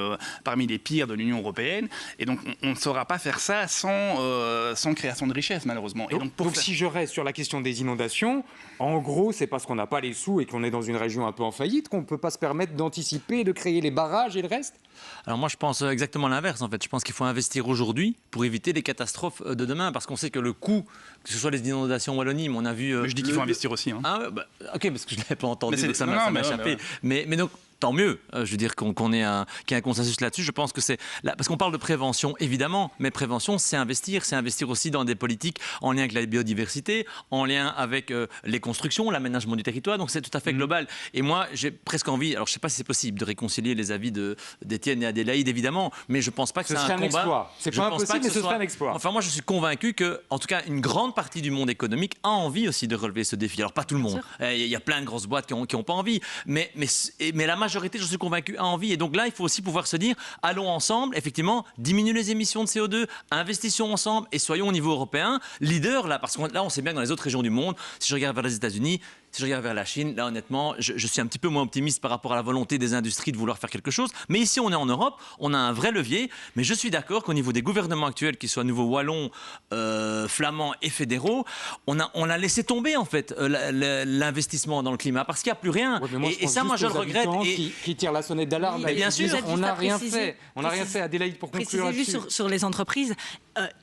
S5: parmi les pires de l'Union européenne. Et donc, on ne saura pas faire ça sans création de richesse, malheureusement. Et
S1: donc si je reste sur la question des inondations, en gros, c'est parce qu'on n'a pas les sous et qu'on est dans une région un peu en faillite qu'on ne peut pas se permettre d'anticiper, de créer les barrages et le reste?
S6: Alors moi, je pense exactement l'inverse, en fait. Je pense qu'il faut investir aujourd'hui pour éviter les catastrophes de demain, parce qu'on sait que le coût, que ce soit les inondations en Wallonie, mais on a vu...
S5: je dis qu'il faut investir aussi. Hein.
S6: Ah, ok, parce que je ne l'avais pas entendu, donc ça m'a échappé. Mais donc, tant mieux, je veux dire qu'il y ait un consensus là-dessus. Je pense que c'est... Parce qu'on parle de prévention, évidemment, mais prévention, c'est investir aussi dans des politiques en lien avec la biodiversité, en lien avec les constructions, l'aménagement du territoire, donc c'est tout à fait global. Et moi, j'ai presque envie, alors je ne sais pas si c'est possible de réconcilier les avis d'Étienne et Adélaïde, évidemment, mais je ne pense pas que c'est un combat.
S1: C'est pas impossible, mais ce serait un exploit.
S6: Enfin, moi, je suis convaincu que, en tout cas, une grande partie du monde économique a envie aussi de relever ce défi. Alors, pas tout le monde. Il y a plein de grosses boîtes qui n'ont pas envie, mais la majorité, je suis convaincu, a envie. Et donc là, il faut aussi pouvoir se dire, allons ensemble, effectivement, diminuer les émissions de CO2, investissons ensemble et soyons au niveau européen leader là, parce que là, on sait bien que dans les autres régions du monde, si je regarde vers les États-Unis, si je regarde vers la Chine, là honnêtement, je suis un petit peu moins optimiste par rapport à la volonté des industries de vouloir faire quelque chose. Mais ici, on est en Europe, on a un vrai levier. Mais je suis d'accord qu'au niveau des gouvernements actuels, qu'ils soient nouveaux wallons, flamands et fédéraux, on a laissé tomber en fait l'investissement dans le climat parce qu'il n'y a plus rien.
S1: Ouais,
S6: et ça, moi, je le regrette.
S1: Qui tirent la sonnette d'alarme.
S6: Oui, bien sûr,
S1: on n'a rien fait. On n'a rien fait, Adélaïde, pour conclure là-dessus.
S3: Juste sur les entreprises.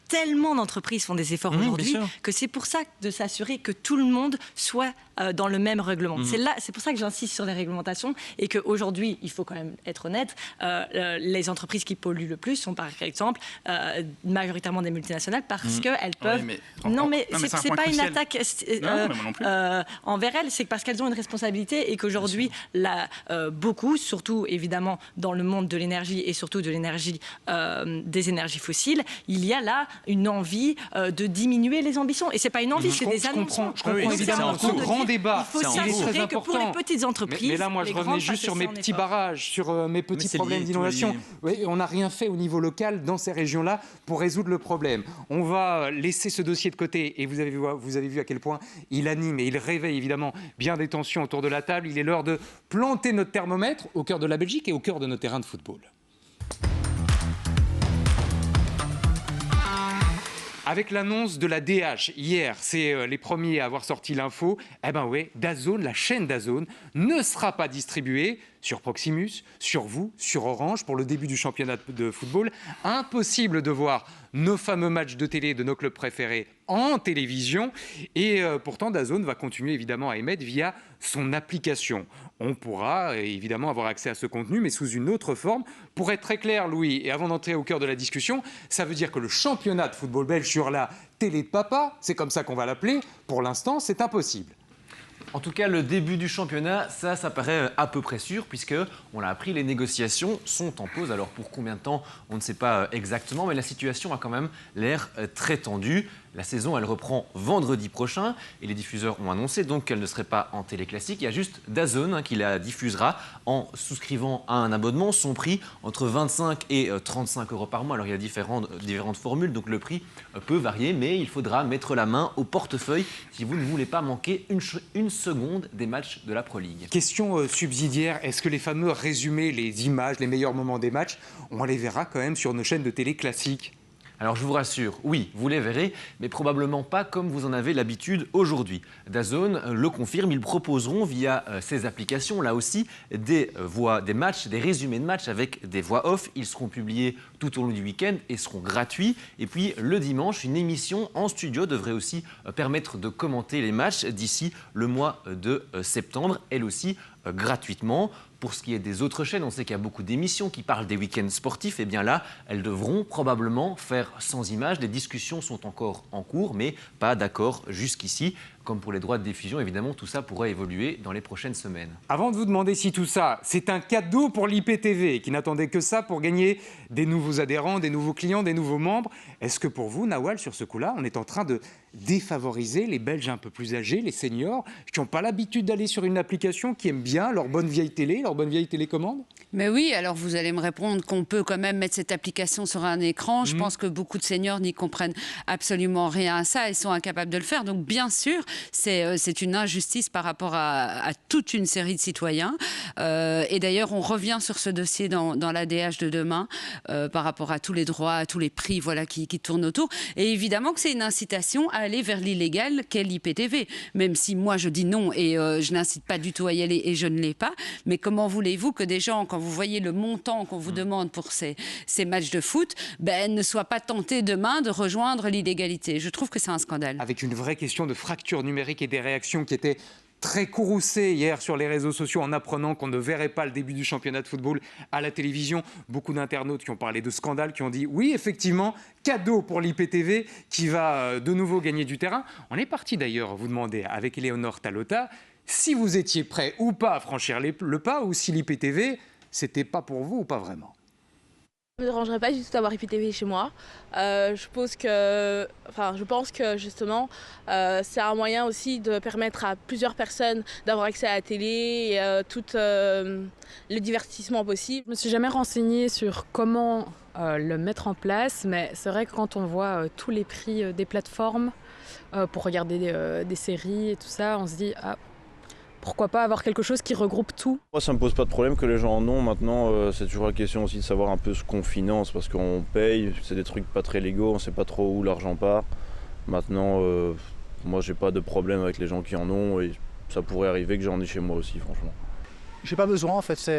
S3: Tellement d'entreprises font des efforts aujourd'hui que c'est pour ça de s'assurer que tout le monde soit dans le même règlement. C'est pour ça que j'insiste sur les réglementations et qu'aujourd'hui, il faut quand même être honnête, les entreprises qui polluent le plus sont par exemple majoritairement des multinationales parce qu'elles peuvent... Non, mais c'est pas une attaque envers elles, c'est parce qu'elles ont une responsabilité et qu'aujourd'hui, beaucoup, surtout évidemment dans le monde de l'énergie et surtout de l'énergie des énergies fossiles, il y a là une envie de diminuer les ambitions. Et c'est pas une envie, c'est des annonces.
S1: Je comprends évidemment ce grand débat.
S3: Il faut s'assurer que pour les petites entreprises...
S1: Mais là, moi, je revenais juste sur mes petits barrages, sur mes petits problèmes d'inondation. Oui, on n'a rien fait au niveau local dans ces régions-là pour résoudre le problème. On va laisser ce dossier de côté et vous avez vu à quel point il anime et il réveille évidemment bien des tensions autour de la table. Il est l'heure de planter notre thermomètre au cœur de la Belgique et au cœur de nos terrains de football. Avec l'annonce de la DH hier, c'est les premiers à avoir sorti l'info. Eh ben oui, DAZN, la chaîne DAZN, ne sera pas distribuée sur Proximus, sur vous, sur Orange pour le début du championnat de football. Impossible de voir nos fameux matchs de télé de nos clubs préférés en télévision. Et pourtant, DAZN va continuer évidemment à émettre via son application. On pourra évidemment avoir accès à ce contenu, mais sous une autre forme. Pour être très clair, Louis, et avant d'entrer au cœur de la discussion, ça veut dire que le championnat de football belge sur la télé de papa, c'est comme ça qu'on va l'appeler, pour l'instant, c'est impossible.
S4: En tout cas, le début du championnat, ça paraît à peu près sûr, puisque, on l'a appris, les négociations sont en pause. Alors pour combien de temps, on ne sait pas exactement, mais la situation a quand même l'air très tendue. La saison, elle reprend vendredi prochain et les diffuseurs ont annoncé donc qu'elle ne serait pas en télé classique. Il y a juste DAZN qui la diffusera en souscrivant à un abonnement. Son prix, entre 25 et 35 € par mois. Alors il y a différentes formules, donc le prix peut varier, mais il faudra mettre la main au portefeuille si vous ne voulez pas manquer une seconde des matchs de la Pro League.
S1: Question subsidiaire, est-ce que les fameux résumés, les images, les meilleurs moments des matchs, on les verra quand même sur nos chaînes de télé classiques ?
S4: Alors je vous rassure, oui, vous les verrez, mais probablement pas comme vous en avez l'habitude aujourd'hui. DAZN le confirme, ils proposeront via ces applications, là aussi, des matchs, des résumés de matchs avec des voix off. Ils seront publiés tout au long du week-end et seront gratuits. Et puis le dimanche, une émission en studio devrait aussi permettre de commenter les matchs d'ici le mois de septembre, elle aussi gratuitement. Pour ce qui est des autres chaînes, on sait qu'il y a beaucoup d'émissions qui parlent des week-ends sportifs. Et bien là, elles devront probablement faire sans images. Les discussions sont encore en cours, mais pas d'accord jusqu'ici. comme pour les droits de diffusion, évidemment, tout ça pourrait évoluer dans les prochaines semaines.
S1: Avant de vous demander si tout ça, c'est un cadeau pour l'IPTV, qui n'attendait que ça pour gagner des nouveaux adhérents, des nouveaux clients, des nouveaux membres, est-ce que pour vous, Nawal, sur ce coup-là, on est en train de défavoriser les Belges un peu plus âgés, les seniors, qui n'ont pas l'habitude d'aller sur une application, qui aiment bien leur bonne vieille télé, leur bonne vieille télécommande?
S2: Mais oui, alors vous allez me répondre qu'on peut quand même mettre cette application sur un écran. Je pense que beaucoup de seniors n'y comprennent absolument rien à ça et sont incapables de le faire. Donc bien sûr, c'est une injustice par rapport à toute une série de citoyens. Et d'ailleurs, on revient sur ce dossier dans l'ADH de demain par rapport à tous les droits, à tous les prix voilà, qui tournent autour. Et évidemment que c'est une incitation à aller vers l'illégal qu'est l'IPTV. Même si moi je dis non et je n'incite pas du tout à y aller et je ne l'ai pas. Mais comment voulez-vous que des gens, quand vous voyez le montant qu'on vous demande pour ces matchs de foot, ne soient pas tentés demain de rejoindre l'illégalité? Je trouve que c'est un scandale.
S1: Avec une vraie question de fracture numérique et des réactions qui étaient très courroucées hier sur les réseaux sociaux en apprenant qu'on ne verrait pas le début du championnat de football à la télévision. Beaucoup d'internautes qui ont parlé de scandale, qui ont dit oui, effectivement, cadeau pour l'IPTV qui va de nouveau gagner du terrain. On est parti d'ailleurs vous demander avec Éléonore Talota si vous étiez prêt ou pas à franchir le pas ou si l'IPTV, c'était pas pour vous ou pas vraiment.
S11: Ça ne me dérangerait pas du tout d'avoir IPTV chez moi. Je pense que justement, c'est un moyen aussi de permettre à plusieurs personnes d'avoir accès à la télé et tout le divertissement possible.
S12: Je ne me suis jamais renseignée sur comment le mettre en place, mais c'est vrai que quand on voit tous les prix des plateformes pour regarder des séries et tout ça, on se dit pourquoi pas avoir quelque chose qui regroupe tout?
S13: Moi, ça me pose pas de problème que les gens en ont. Maintenant, c'est toujours la question aussi de savoir un peu ce qu'on finance, parce qu'on paye, c'est des trucs pas très légaux, on sait pas trop où l'argent part. Maintenant, moi, j'ai pas de problème avec les gens qui en ont, et ça pourrait arriver que j'en ai chez moi aussi, franchement.
S14: J'ai pas besoin, en fait.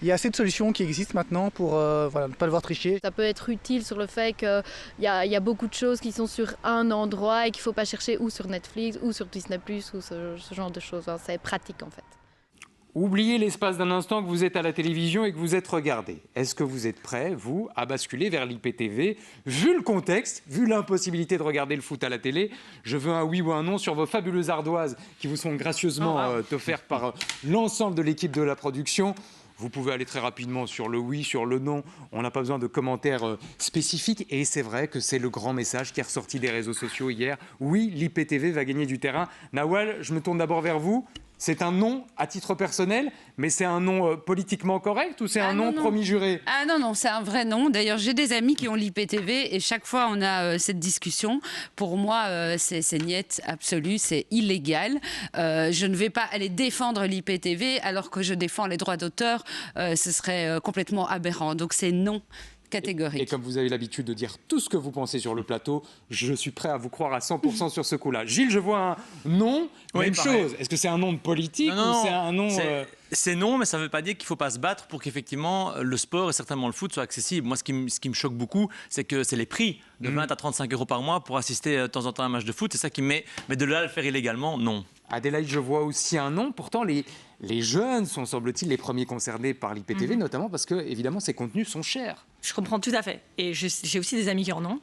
S14: Il y a assez de solutions qui existent maintenant pour ne pas devoir tricher.
S15: Ça peut être utile sur le fait qu'il y a beaucoup de choses qui sont sur un endroit et qu'il ne faut pas chercher ou sur Netflix ou sur Disney+, ou ce genre de choses. C'est pratique en fait.
S1: Oubliez l'espace d'un instant que vous êtes à la télévision et que vous êtes regardé. Est-ce que vous êtes prêt, vous, à basculer vers l'IPTV? Vu le contexte, vu l'impossibilité de regarder le foot à la télé, je veux un oui ou un non sur vos fabuleuses ardoises qui vous sont gracieusement offertes par l'ensemble de l'équipe de la production. Vous pouvez aller très rapidement sur le oui, sur le non. On n'a pas besoin de commentaires spécifiques. Et c'est vrai que c'est le grand message qui est ressorti des réseaux sociaux hier. Oui, l'IPTV va gagner du terrain. Nawal, je me tourne d'abord vers vous. C'est un non à titre personnel, mais c'est un non politiquement correct ou c'est un non promis juré?
S2: Ah non, c'est un vrai non. D'ailleurs, j'ai des amis qui ont l'IPTV et chaque fois on a cette discussion. Pour moi, c'est niette absolue, c'est illégal. Je ne vais pas aller défendre l'IPTV alors que je défends les droits d'auteur. Ce serait complètement aberrant. Donc c'est non. Catégorique.
S1: Et comme vous avez l'habitude de dire tout ce que vous pensez sur le plateau, je suis prêt à vous croire à 100% sur ce coup-là. Gilles, je vois un non, même chose. Est-ce que c'est un non de politique ou c'est un non...
S6: C'est non, mais ça ne veut pas dire qu'il ne faut pas se battre pour qu'effectivement le sport et certainement le foot soient accessibles. Moi, ce qui me choque beaucoup, c'est que c'est les prix de 20 à 35 € par mois pour assister de temps en temps à un match de foot. C'est ça qui me met... Mais de là à le faire illégalement, non.
S1: Adélaïde, je vois aussi un non. Pourtant, les jeunes sont, semble-t-il, les premiers concernés par l'IPTV, notamment parce que, évidemment, ces contenus sont chers.
S3: Je comprends tout à fait. Et j'ai aussi des amis qui en ont.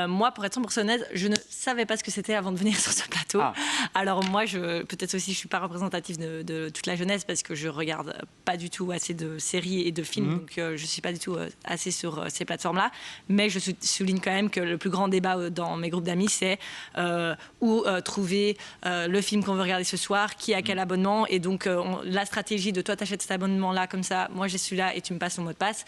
S3: Moi, pour être 100% honnête, je ne savais pas ce que c'était avant de venir sur ce plateau. Alors moi, peut-être aussi, je ne suis pas représentative de toute la jeunesse parce que je regarde pas du tout assez de séries et de films. Donc, je ne suis pas du tout assez sur ces plateformes-là. Mais je souligne quand même que le plus grand débat dans mes groupes d'amis, c'est où trouver le film qu'on veut regarder ce soir, qui a quel abonnement. Et donc, la stratégie de toi, t'achètes cet abonnement-là comme ça, moi j'ai celui-là et tu me passes ton mot de passe.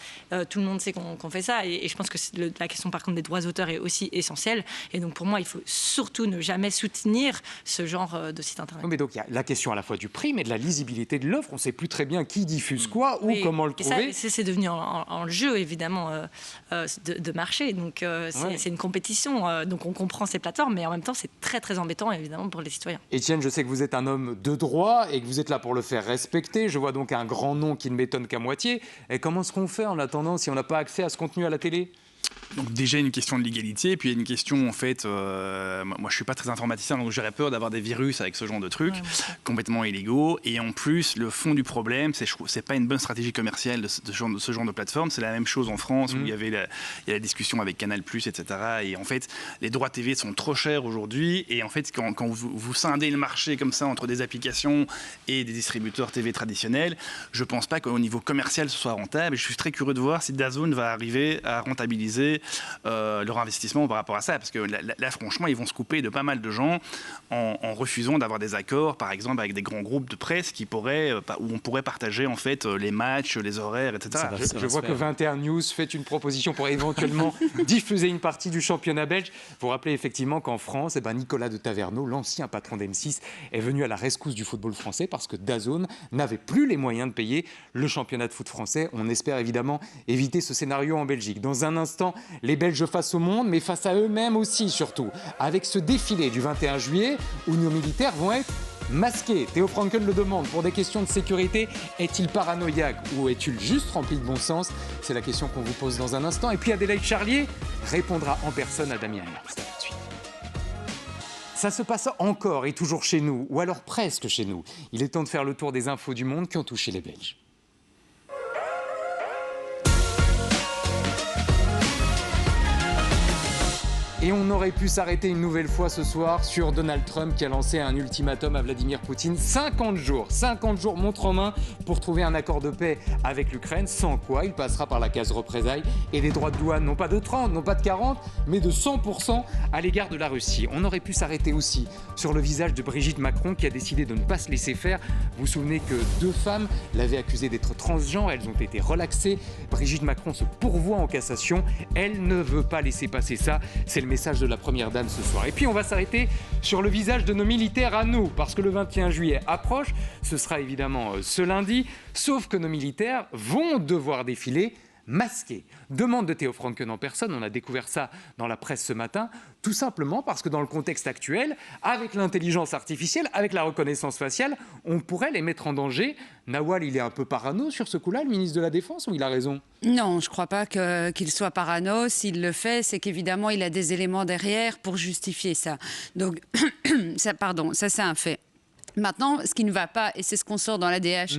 S3: Tout le monde sait qu'on fait ça. Et je pense que la question, par contre, des droits d'auteur est aussi essentielle. Et donc, pour moi, il faut surtout ne jamais soutenir ce genre de site internet.
S1: Mais donc, il y a la question à la fois du prix, mais de la lisibilité de l'offre. On ne sait plus très bien qui diffuse quoi, ou comment le trouver.
S3: C'est devenu en jeu, évidemment, de marché. Donc, c'est une compétition. Donc, on comprend ces plateformes, mais en même temps, c'est très, très embêtant, évidemment, pour les citoyens.
S1: Étienne, je sais que vous êtes un homme de droit et que vous êtes là pour le faire respecter. Je vois donc un grand nom qui ne m'étonne qu'à moitié. Et comment est-ce qu'on fait en attendant si on n'a pas accès à ce contenu à la télé ?
S5: Donc déjà une question de l'égalité, puis il y a une question en fait, moi je suis pas très informaticien donc j'aurais peur d'avoir des virus avec ce genre de trucs complètement illégaux, et en plus le fond du problème c'est pas une bonne stratégie commerciale de ce genre de plateforme. C'est la même chose en France où il y a la discussion avec Canal+, etc. Et en fait les droits TV sont trop chers aujourd'hui, et en fait quand vous scindez le marché comme ça entre des applications et des distributeurs TV traditionnels, je pense pas qu'au niveau commercial ce soit rentable, et je suis très curieux de voir si DAZN va arriver à rentabiliser leur investissement par rapport à ça, parce que là franchement ils vont se couper de pas mal de gens en refusant d'avoir des accords par exemple avec des grands groupes de presse où on pourrait partager en fait les matchs, les horaires, etc.
S1: Je vois que 21 News fait une proposition pour éventuellement diffuser une partie du championnat belge. Vous rappelez effectivement qu'en France, Nicolas de Taverneau, l'ancien patron d'M6, est venu à la rescousse du football français parce que DAZN n'avait plus les moyens de payer le championnat de foot français. On espère évidemment éviter ce scénario en Belgique. Dans un instant, les Belges face au monde, mais face à eux-mêmes aussi, surtout, avec ce défilé du 21 juillet où nos militaires vont être masqués. Théo Franken le demande pour des questions de sécurité. Est-il paranoïaque ou est-il juste rempli de bon sens? C'est la question qu'on vous pose dans un instant. Et puis Adélaïde Charlier répondra en personne à Damien Hirst. Tout de suite. Ça se passe encore et toujours chez nous, ou alors presque chez nous. Il est temps de faire le tour des infos du monde qui ont touché les Belges. Et on aurait pu s'arrêter une nouvelle fois ce soir sur Donald Trump qui a lancé un ultimatum à Vladimir Poutine. 50 jours montre en main pour trouver un accord de paix avec l'Ukraine, sans quoi il passera par la case représailles et des droits de douane, non pas de 30, non pas de 40, mais de 100% à l'égard de la Russie. On aurait pu s'arrêter aussi sur le visage de Brigitte Macron qui a décidé de ne pas se laisser faire. Vous vous souvenez que 2 femmes l'avaient accusée d'être transgenre, elles ont été relaxées. Brigitte Macron se pourvoit en cassation, elle ne veut pas laisser passer ça. C'est le message de la première dame ce soir. Et puis on va s'arrêter sur le visage de nos militaires à nous, parce que le 21 juillet approche, ce sera évidemment ce lundi, sauf que nos militaires vont devoir défiler masqués. Demande de Théo Franken en personne, on a découvert ça dans la presse ce matin, tout simplement parce que dans le contexte actuel, avec l'intelligence artificielle, avec la reconnaissance faciale, on pourrait les mettre en danger. Nawal, il est un peu parano sur ce coup-là, le ministre de la Défense, ou il a raison?
S2: Non, je ne crois pas qu'il soit parano. S'il le fait, c'est qu'évidemment, il a des éléments derrière pour justifier ça. Donc, ça c'est un fait. Maintenant, ce qui ne va pas, et c'est ce qu'on sort dans l'ADH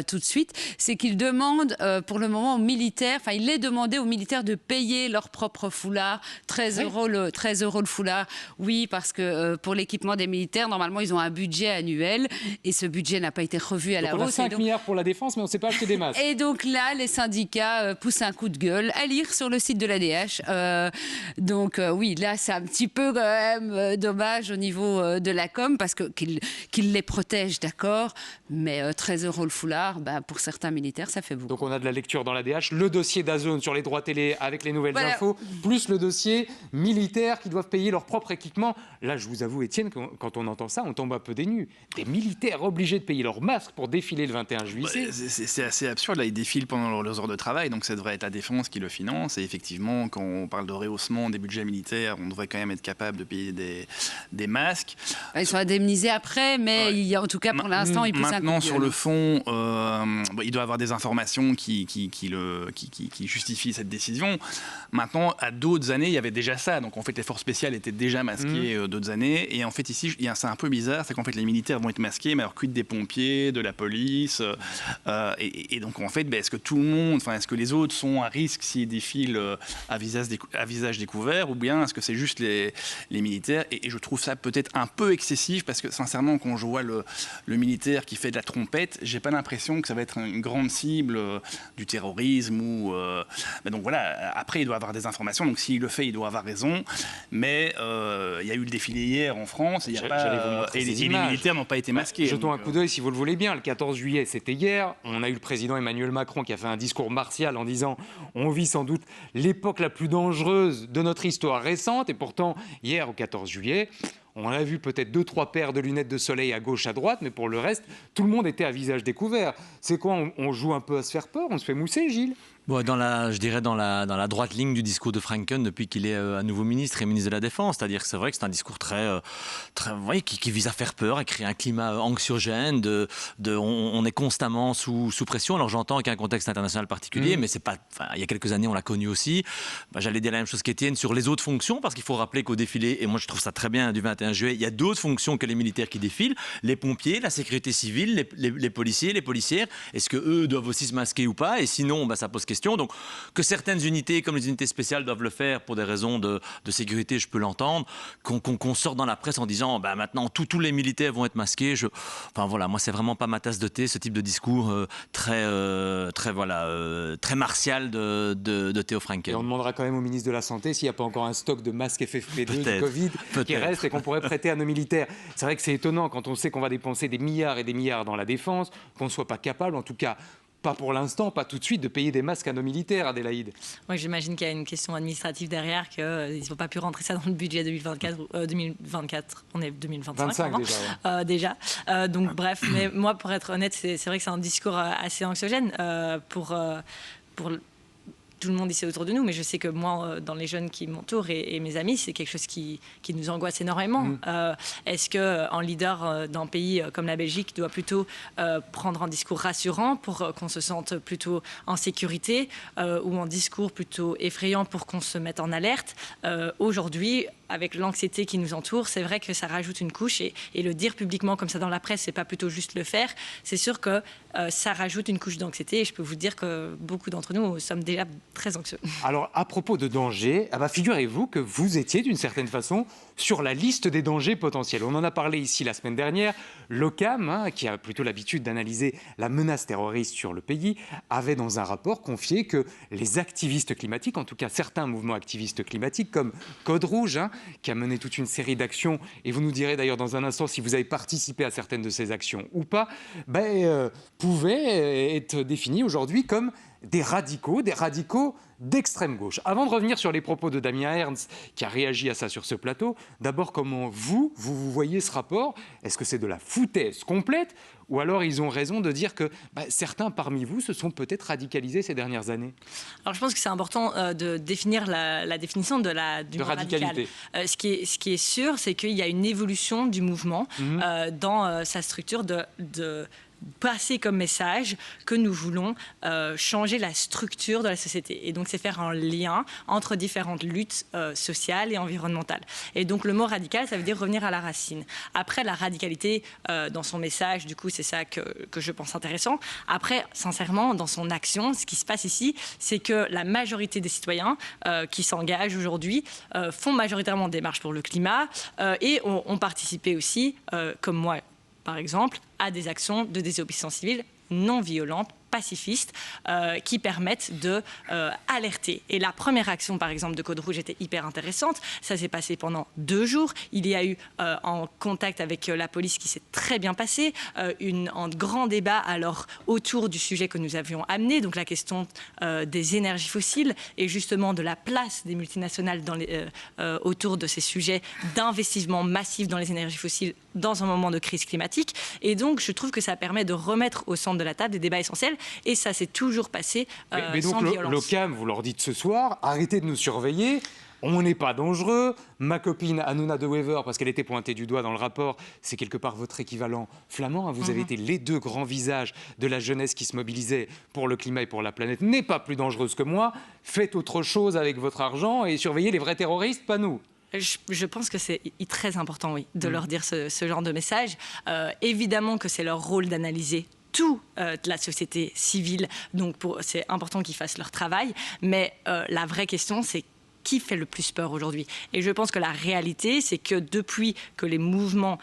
S2: tout de suite, c'est qu'il demande pour le moment aux militaires, il est demandé aux militaires de payer leur propre foulard, 13 euros le foulard. Oui, parce que pour l'équipement des militaires, normalement, ils ont un budget annuel et ce budget n'a pas été revu à la hausse.
S1: On a 5 milliards pour la défense, mais on ne sait pas acheter des masques.
S2: Et donc là, les syndicats poussent un coup de gueule à lire sur le site de l'ADH. Oui, là, c'est un petit peu quand même dommage au niveau de la com, parce qu'il les protège, d'accord, mais 13 euros le foulard, pour certains militaires, ça fait beaucoup.
S1: Donc on a de la lecture dans l'ADH, le dossier DAZN sur les droits télé avec les nouvelles infos, plus le dossier militaires qui doivent payer leur propre équipement. Là, je vous avoue, Étienne, quand on entend ça, on tombe un peu des nues. Des militaires obligés de payer leur masque pour défiler le 21 juillet.
S5: C'est assez absurde, là, ils défilent pendant leurs heures de travail, donc ça devrait être la défense qui le finance, et effectivement, quand on parle de rehaussement des budgets militaires, on devrait quand même être capable de payer des masques.
S2: Ils sont indemnisés après, mais en tout cas, pour l'instant, ils poussent un coup de gueule.
S5: Maintenant, sur le fond, il doit y avoir des informations qui justifient cette décision. Maintenant, à d'autres années, il y avait déjà ça. Donc, en fait, les forces spéciales étaient déjà masquées d'autres années. Et en fait, ici, c'est un peu bizarre, c'est qu'en fait, les militaires vont être masqués, mais alors quid des pompiers, de la police. Et donc, en fait, est-ce que tout le monde, est-ce que les autres sont à risque s'ils défilent à visage découvert, ou bien est-ce que c'est juste les militaires? Et je trouve ça peut-être un peu excessif, parce que sincèrement, quand je vois le militaire qui fait de la trompette, j'ai pas l'impression que ça va être une grande cible du terrorisme ou. Donc voilà. Après, il doit avoir des informations. Donc s'il le fait, il doit avoir raison. Mais il y a eu le défilé hier en France. Et les militaires n'ont pas été masqués.
S1: Jetons un coup d'œil si vous le voulez bien. Le 14 juillet, c'était hier. On a eu le président Emmanuel Macron qui a fait un discours martial en disant on vit sans doute l'époque la plus dangereuse de notre histoire récente. Et pourtant, hier, au 14 juillet. On a vu peut-être 2-3 paires de lunettes de soleil à gauche, à droite, mais pour le reste, tout le monde était à visage découvert. C'est quoi, on joue un peu à se faire peur? On se fait mousser, Gilles?
S6: Bon, je dirais dans la droite ligne du discours de Franken depuis qu'il est à nouveau ministre et ministre de la Défense. C'est-à-dire que c'est vrai que c'est un discours vous voyez, qui vise à faire peur, à créer un climat anxiogène. On est constamment sous pression. Alors j'entends qu'il y a un contexte international particulier, mais c'est pas. Il y a quelques années, on l'a connu aussi. J'allais dire la même chose qu'Étienne sur les autres fonctions, parce qu'il faut rappeler qu'au défilé, et moi je trouve ça très bien, du 21 juillet, il y a d'autres fonctions que les militaires qui défilent, les pompiers, la sécurité civile, les policiers, les policières. Est-ce que eux doivent aussi se masquer ou pas? Et sinon, ça pose question. Donc, que certaines unités, comme les unités spéciales, doivent le faire pour des raisons de sécurité, je peux l'entendre. Qu'on sorte dans la presse en disant maintenant tous les militaires vont être masqués. Voilà, moi c'est vraiment pas ma tasse de thé, ce type de discours très martial de Theo Franken.
S1: Et on demandera quand même au ministre de la Santé s'il n'y a pas encore un stock de masques FFP2 du Covid qui reste et qu'on pourrait prêter à nos militaires. C'est vrai que c'est étonnant quand on sait qu'on va dépenser des milliards et des milliards dans la défense, qu'on ne soit pas capable, en tout cas pas pour l'instant, pas tout de suite, de payer des masques à nos militaires, Adélaïde.
S3: Moi, j'imagine qu'il y a une question administrative derrière, qu'ils n'ont pas pu rentrer ça dans le budget 2024. On est 2025.
S1: 25
S3: déjà. Donc, bref, mais moi, pour être honnête, c'est vrai que c'est un discours assez anxiogène pour tout le monde ici autour de nous, mais je sais que moi, dans les jeunes qui m'entourent et mes amis, c'est quelque chose qui nous angoisse énormément. Est-ce qu'un leader d'un pays comme la Belgique doit plutôt prendre un discours rassurant pour qu'on se sente plutôt en sécurité ou un discours plutôt effrayant pour qu'on se mette en alerte? Aujourd'hui, avec l'anxiété qui nous entoure, c'est vrai que ça rajoute une couche et le dire publiquement comme ça dans la presse, c'est pas plutôt juste le faire. C'est sûr que ça rajoute une couche d'anxiété et je peux vous dire que beaucoup d'entre nous sommes déjà très anxieux.
S1: Alors, à propos de dangers, figurez-vous que vous étiez d'une certaine façon sur la liste des dangers potentiels. On en a parlé ici la semaine dernière. L'OCAM, qui a plutôt l'habitude d'analyser la menace terroriste sur le pays, avait dans un rapport confié que les activistes climatiques, en tout cas certains mouvements activistes climatiques comme Code Rouge, qui a mené toute une série d'actions, et vous nous direz d'ailleurs dans un instant si vous avez participé à certaines de ces actions ou pas, pouvaient être définis aujourd'hui comme des radicaux d'extrême gauche. Avant de revenir sur les propos de Damien Ernst, qui a réagi à ça sur ce plateau, d'abord, comment vous voyez ce rapport? Est-ce que c'est de la foutaise complète? Ou alors ils ont raison de dire que certains parmi vous se sont peut-être radicalisés ces dernières années?
S3: Alors je pense que c'est important de définir la définition du mot
S1: radicalité.
S3: Ce qui est sûr, c'est qu'il y a une évolution du mouvement dans sa structure de passer comme message que nous voulons changer la structure de la société. Et donc, c'est faire un lien entre différentes luttes sociales et environnementales. Et donc, le mot radical, ça veut dire revenir à la racine. Après, la radicalité dans son message, du coup, c'est ça que je pense intéressant. Après, sincèrement, dans son action, ce qui se passe ici, c'est que la majorité des citoyens qui s'engagent aujourd'hui font majoritairement des marches pour le climat et ont participé aussi, comme moi, par exemple, à des actions de désobéissance civile non violentes, pacifistes, qui permettent de alerter. Et la première action, par exemple, de Code Rouge était hyper intéressante. Ça s'est passé pendant 2 jours. Il y a eu en contact avec la police qui s'est très bien passé, un grand débat alors autour du sujet que nous avions amené, donc la question des énergies fossiles et justement de la place des multinationales autour de ces sujets d'investissement massif dans les énergies fossiles dans un moment de crise climatique. Et donc, je trouve que ça permet de remettre au centre de la table des débats essentiels. Et ça s'est toujours passé
S1: mais donc,
S3: sans violence.
S1: L'OCAM, vous leur dites ce soir, arrêtez de nous surveiller. On n'est pas dangereux. Ma copine Hanouna de Wever, parce qu'elle était pointée du doigt dans le rapport, c'est quelque part votre équivalent flamand. Vous avez été les 2 grands visages de la jeunesse qui se mobilisait pour le climat et pour la planète. N'est pas plus dangereuse que moi. Faites autre chose avec votre argent et surveillez les vrais terroristes, pas nous.
S3: Je pense que c'est très important, oui, de leur dire ce genre de message. Évidemment que c'est leur rôle d'analyser toute la société civile, donc c'est important qu'ils fassent leur travail, mais la vraie question, c'est qui fait le plus peur aujourd'hui? Et je pense que la réalité, c'est que depuis que les mouvements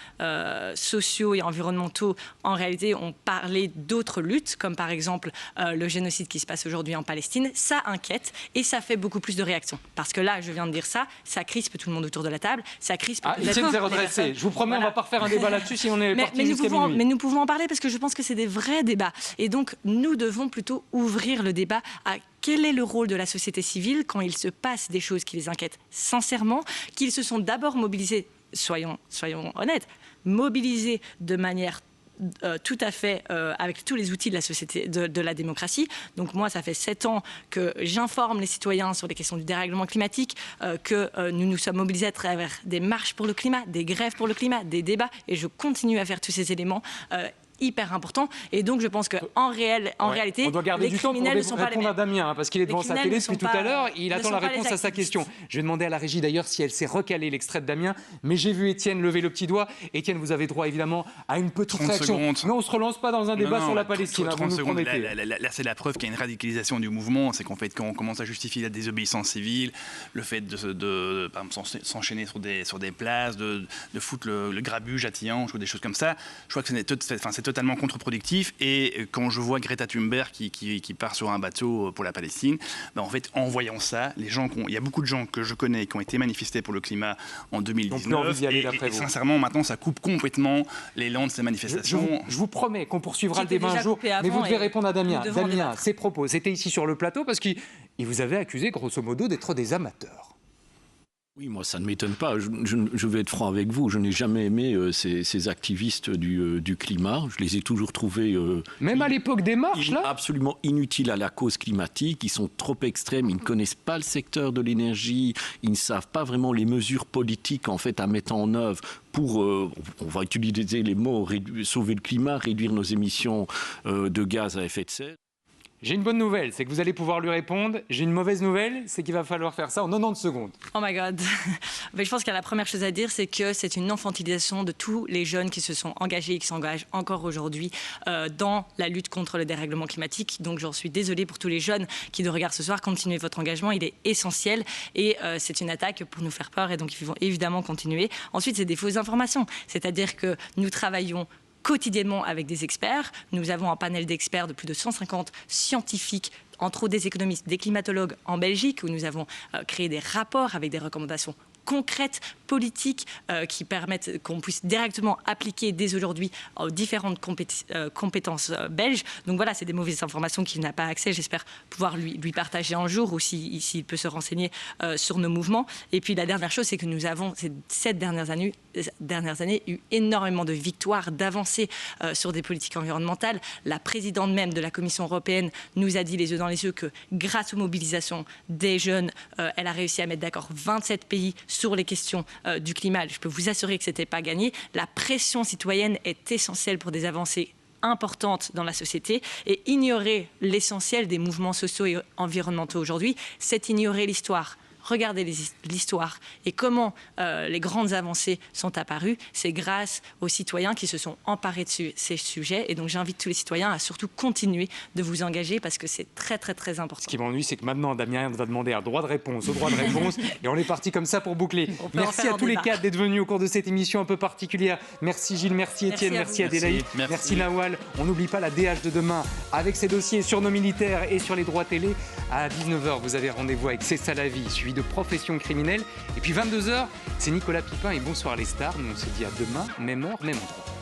S3: sociaux et environnementaux, en réalité, ont parlé d'autres luttes, comme par exemple le génocide qui se passe aujourd'hui en Palestine, ça inquiète et ça fait beaucoup plus de réactions. Parce que là, je viens de dire ça crispe tout le monde autour de la table, ça crispe...
S1: Etienne s'est redressé. Je vous promets, on ne va pas refaire un débat là-dessus si on est parti jusqu'à minuit.
S3: Mais nous pouvons en parler parce que je pense que c'est des vrais débats. Et donc, nous devons plutôt ouvrir le débat à quel est le rôle de la société civile quand il se passe des choses qui les inquiètent sincèrement, qu'ils se sont d'abord mobilisés, soyons honnêtes, mobilisés de manière tout à fait avec tous les outils de la société, de la démocratie. Donc moi, ça fait 7 ans que j'informe les citoyens sur les questions du dérèglement climatique, que nous nous sommes mobilisés à travers des marches pour le climat, des grèves pour le climat, des débats, et je continue à faire tous ces éléments hyper important. Et donc, je pense qu'en réalité,
S1: on doit garder
S3: les
S1: du temps pour
S3: criminels ne sont pas les
S1: répondre à
S3: mêmes.
S1: Damien, parce qu'il est devant sa télé depuis tout à l'heure. Il attend la réponse à sa
S3: activistes.
S1: question. Je vais demander à la régie d'ailleurs si elle s'est recalée l'extrait de Damien. Mais j'ai vu Étienne lever le petit doigt. Étienne, vous avez droit évidemment à une petite
S5: 30
S1: réaction.
S5: secondes.
S1: Non, on ne se relance pas dans un débat sur la Palestine.
S5: 30
S1: vous nous
S5: secondes.
S1: promettez.
S5: Là, c'est la preuve qu'il y a une radicalisation du mouvement. C'est qu'en fait, quand on commence à justifier la désobéissance civile, le fait de par exemple, s'enchaîner sur des places, de foutre le grabuge à Tihange ou des choses comme ça, je crois que c'est totalement contre-productif. Et quand je vois Greta Thunberg qui part sur un bateau pour la Palestine, en fait, en voyant ça, il y a beaucoup de gens que je connais qui ont été manifestés pour le climat en 2019. Et sincèrement, maintenant, ça coupe complètement l'élan de ces manifestations.
S1: Je vous promets qu'on poursuivra le débat un jour, mais vous devez répondre à Damien. Damien, ses propos, c'était ici sur le plateau parce qu'il vous avait accusé, grosso modo, d'être des amateurs.
S9: Oui, moi, ça ne m'étonne pas. Je vais être franc avec vous. Je n'ai jamais aimé ces activistes du climat. Je les ai toujours trouvés...
S1: Même à l'époque des marches, là
S9: absolument inutiles à la cause climatique. Ils sont trop extrêmes. Ils ne connaissent pas le secteur de l'énergie. Ils ne savent pas vraiment les mesures politiques, en fait, à mettre en œuvre pour, on va utiliser les mots, sauver le climat, réduire nos émissions de gaz à effet de serre.
S1: J'ai une bonne nouvelle, c'est que vous allez pouvoir lui répondre. J'ai une mauvaise nouvelle, c'est qu'il va falloir faire ça en 90 secondes.
S3: Oh my God. Mais je pense que la première chose à dire, c'est que c'est une infantilisation de tous les jeunes qui se sont engagés et qui s'engagent encore aujourd'hui dans la lutte contre le dérèglement climatique. Donc j'en suis désolée pour tous les jeunes qui nous regardent ce soir. Continuez votre engagement, il est essentiel. Et c'est une attaque pour nous faire peur et donc ils vont évidemment continuer. Ensuite, c'est des fausses informations. C'est-à-dire que nous travaillons quotidiennement avec des experts. Nous avons un panel d'experts de plus de 150 scientifiques, entre autres des économistes, des climatologues en Belgique, où nous avons créé des rapports avec des recommandations concrètes, politiques, qui permettent qu'on puisse directement appliquer dès aujourd'hui aux différentes compétences belges. Donc voilà, c'est des mauvaises informations qu'il n'a pas accès. J'espère pouvoir lui partager un jour ou s'il peut se renseigner sur nos mouvements. Et puis la dernière chose, c'est que nous avons, ces 7 dernières années, eu énormément de victoires, d'avancées sur des politiques environnementales. La présidente même de la Commission européenne nous a dit les yeux dans les yeux que grâce aux mobilisations des jeunes, elle a réussi à mettre d'accord 27 pays sur les questions du climat. Je peux vous assurer que ce n'était pas gagné. La pression citoyenne est essentielle pour des avancées importantes dans la société et ignorer l'essentiel des mouvements sociaux et environnementaux aujourd'hui, c'est ignorer l'histoire. Regardez l'histoire et comment les grandes avancées sont apparues. C'est grâce aux citoyens qui se sont emparés de ces sujets. Et donc j'invite tous les citoyens à surtout continuer de vous engager parce que c'est très très très important.
S1: Ce qui m'ennuie, c'est que maintenant Damien va demander un droit de réponse au droit de réponse et on est parti comme ça pour boucler. Merci à tous les 4 d'être venus au cours de cette émission un peu particulière. Merci Gilles, merci Étienne, merci Adélaïde, merci Nawal. On n'oublie pas la DH de demain avec ses dossiers sur nos militaires et sur les droits télé. À 19h, vous avez rendez-vous avec C'est ça la vie, suivi de Profession criminelle. Et puis 22h, c'est Nicolas Pipin et Bonsoir les stars. Nous on se dit à demain, même heure, même endroit.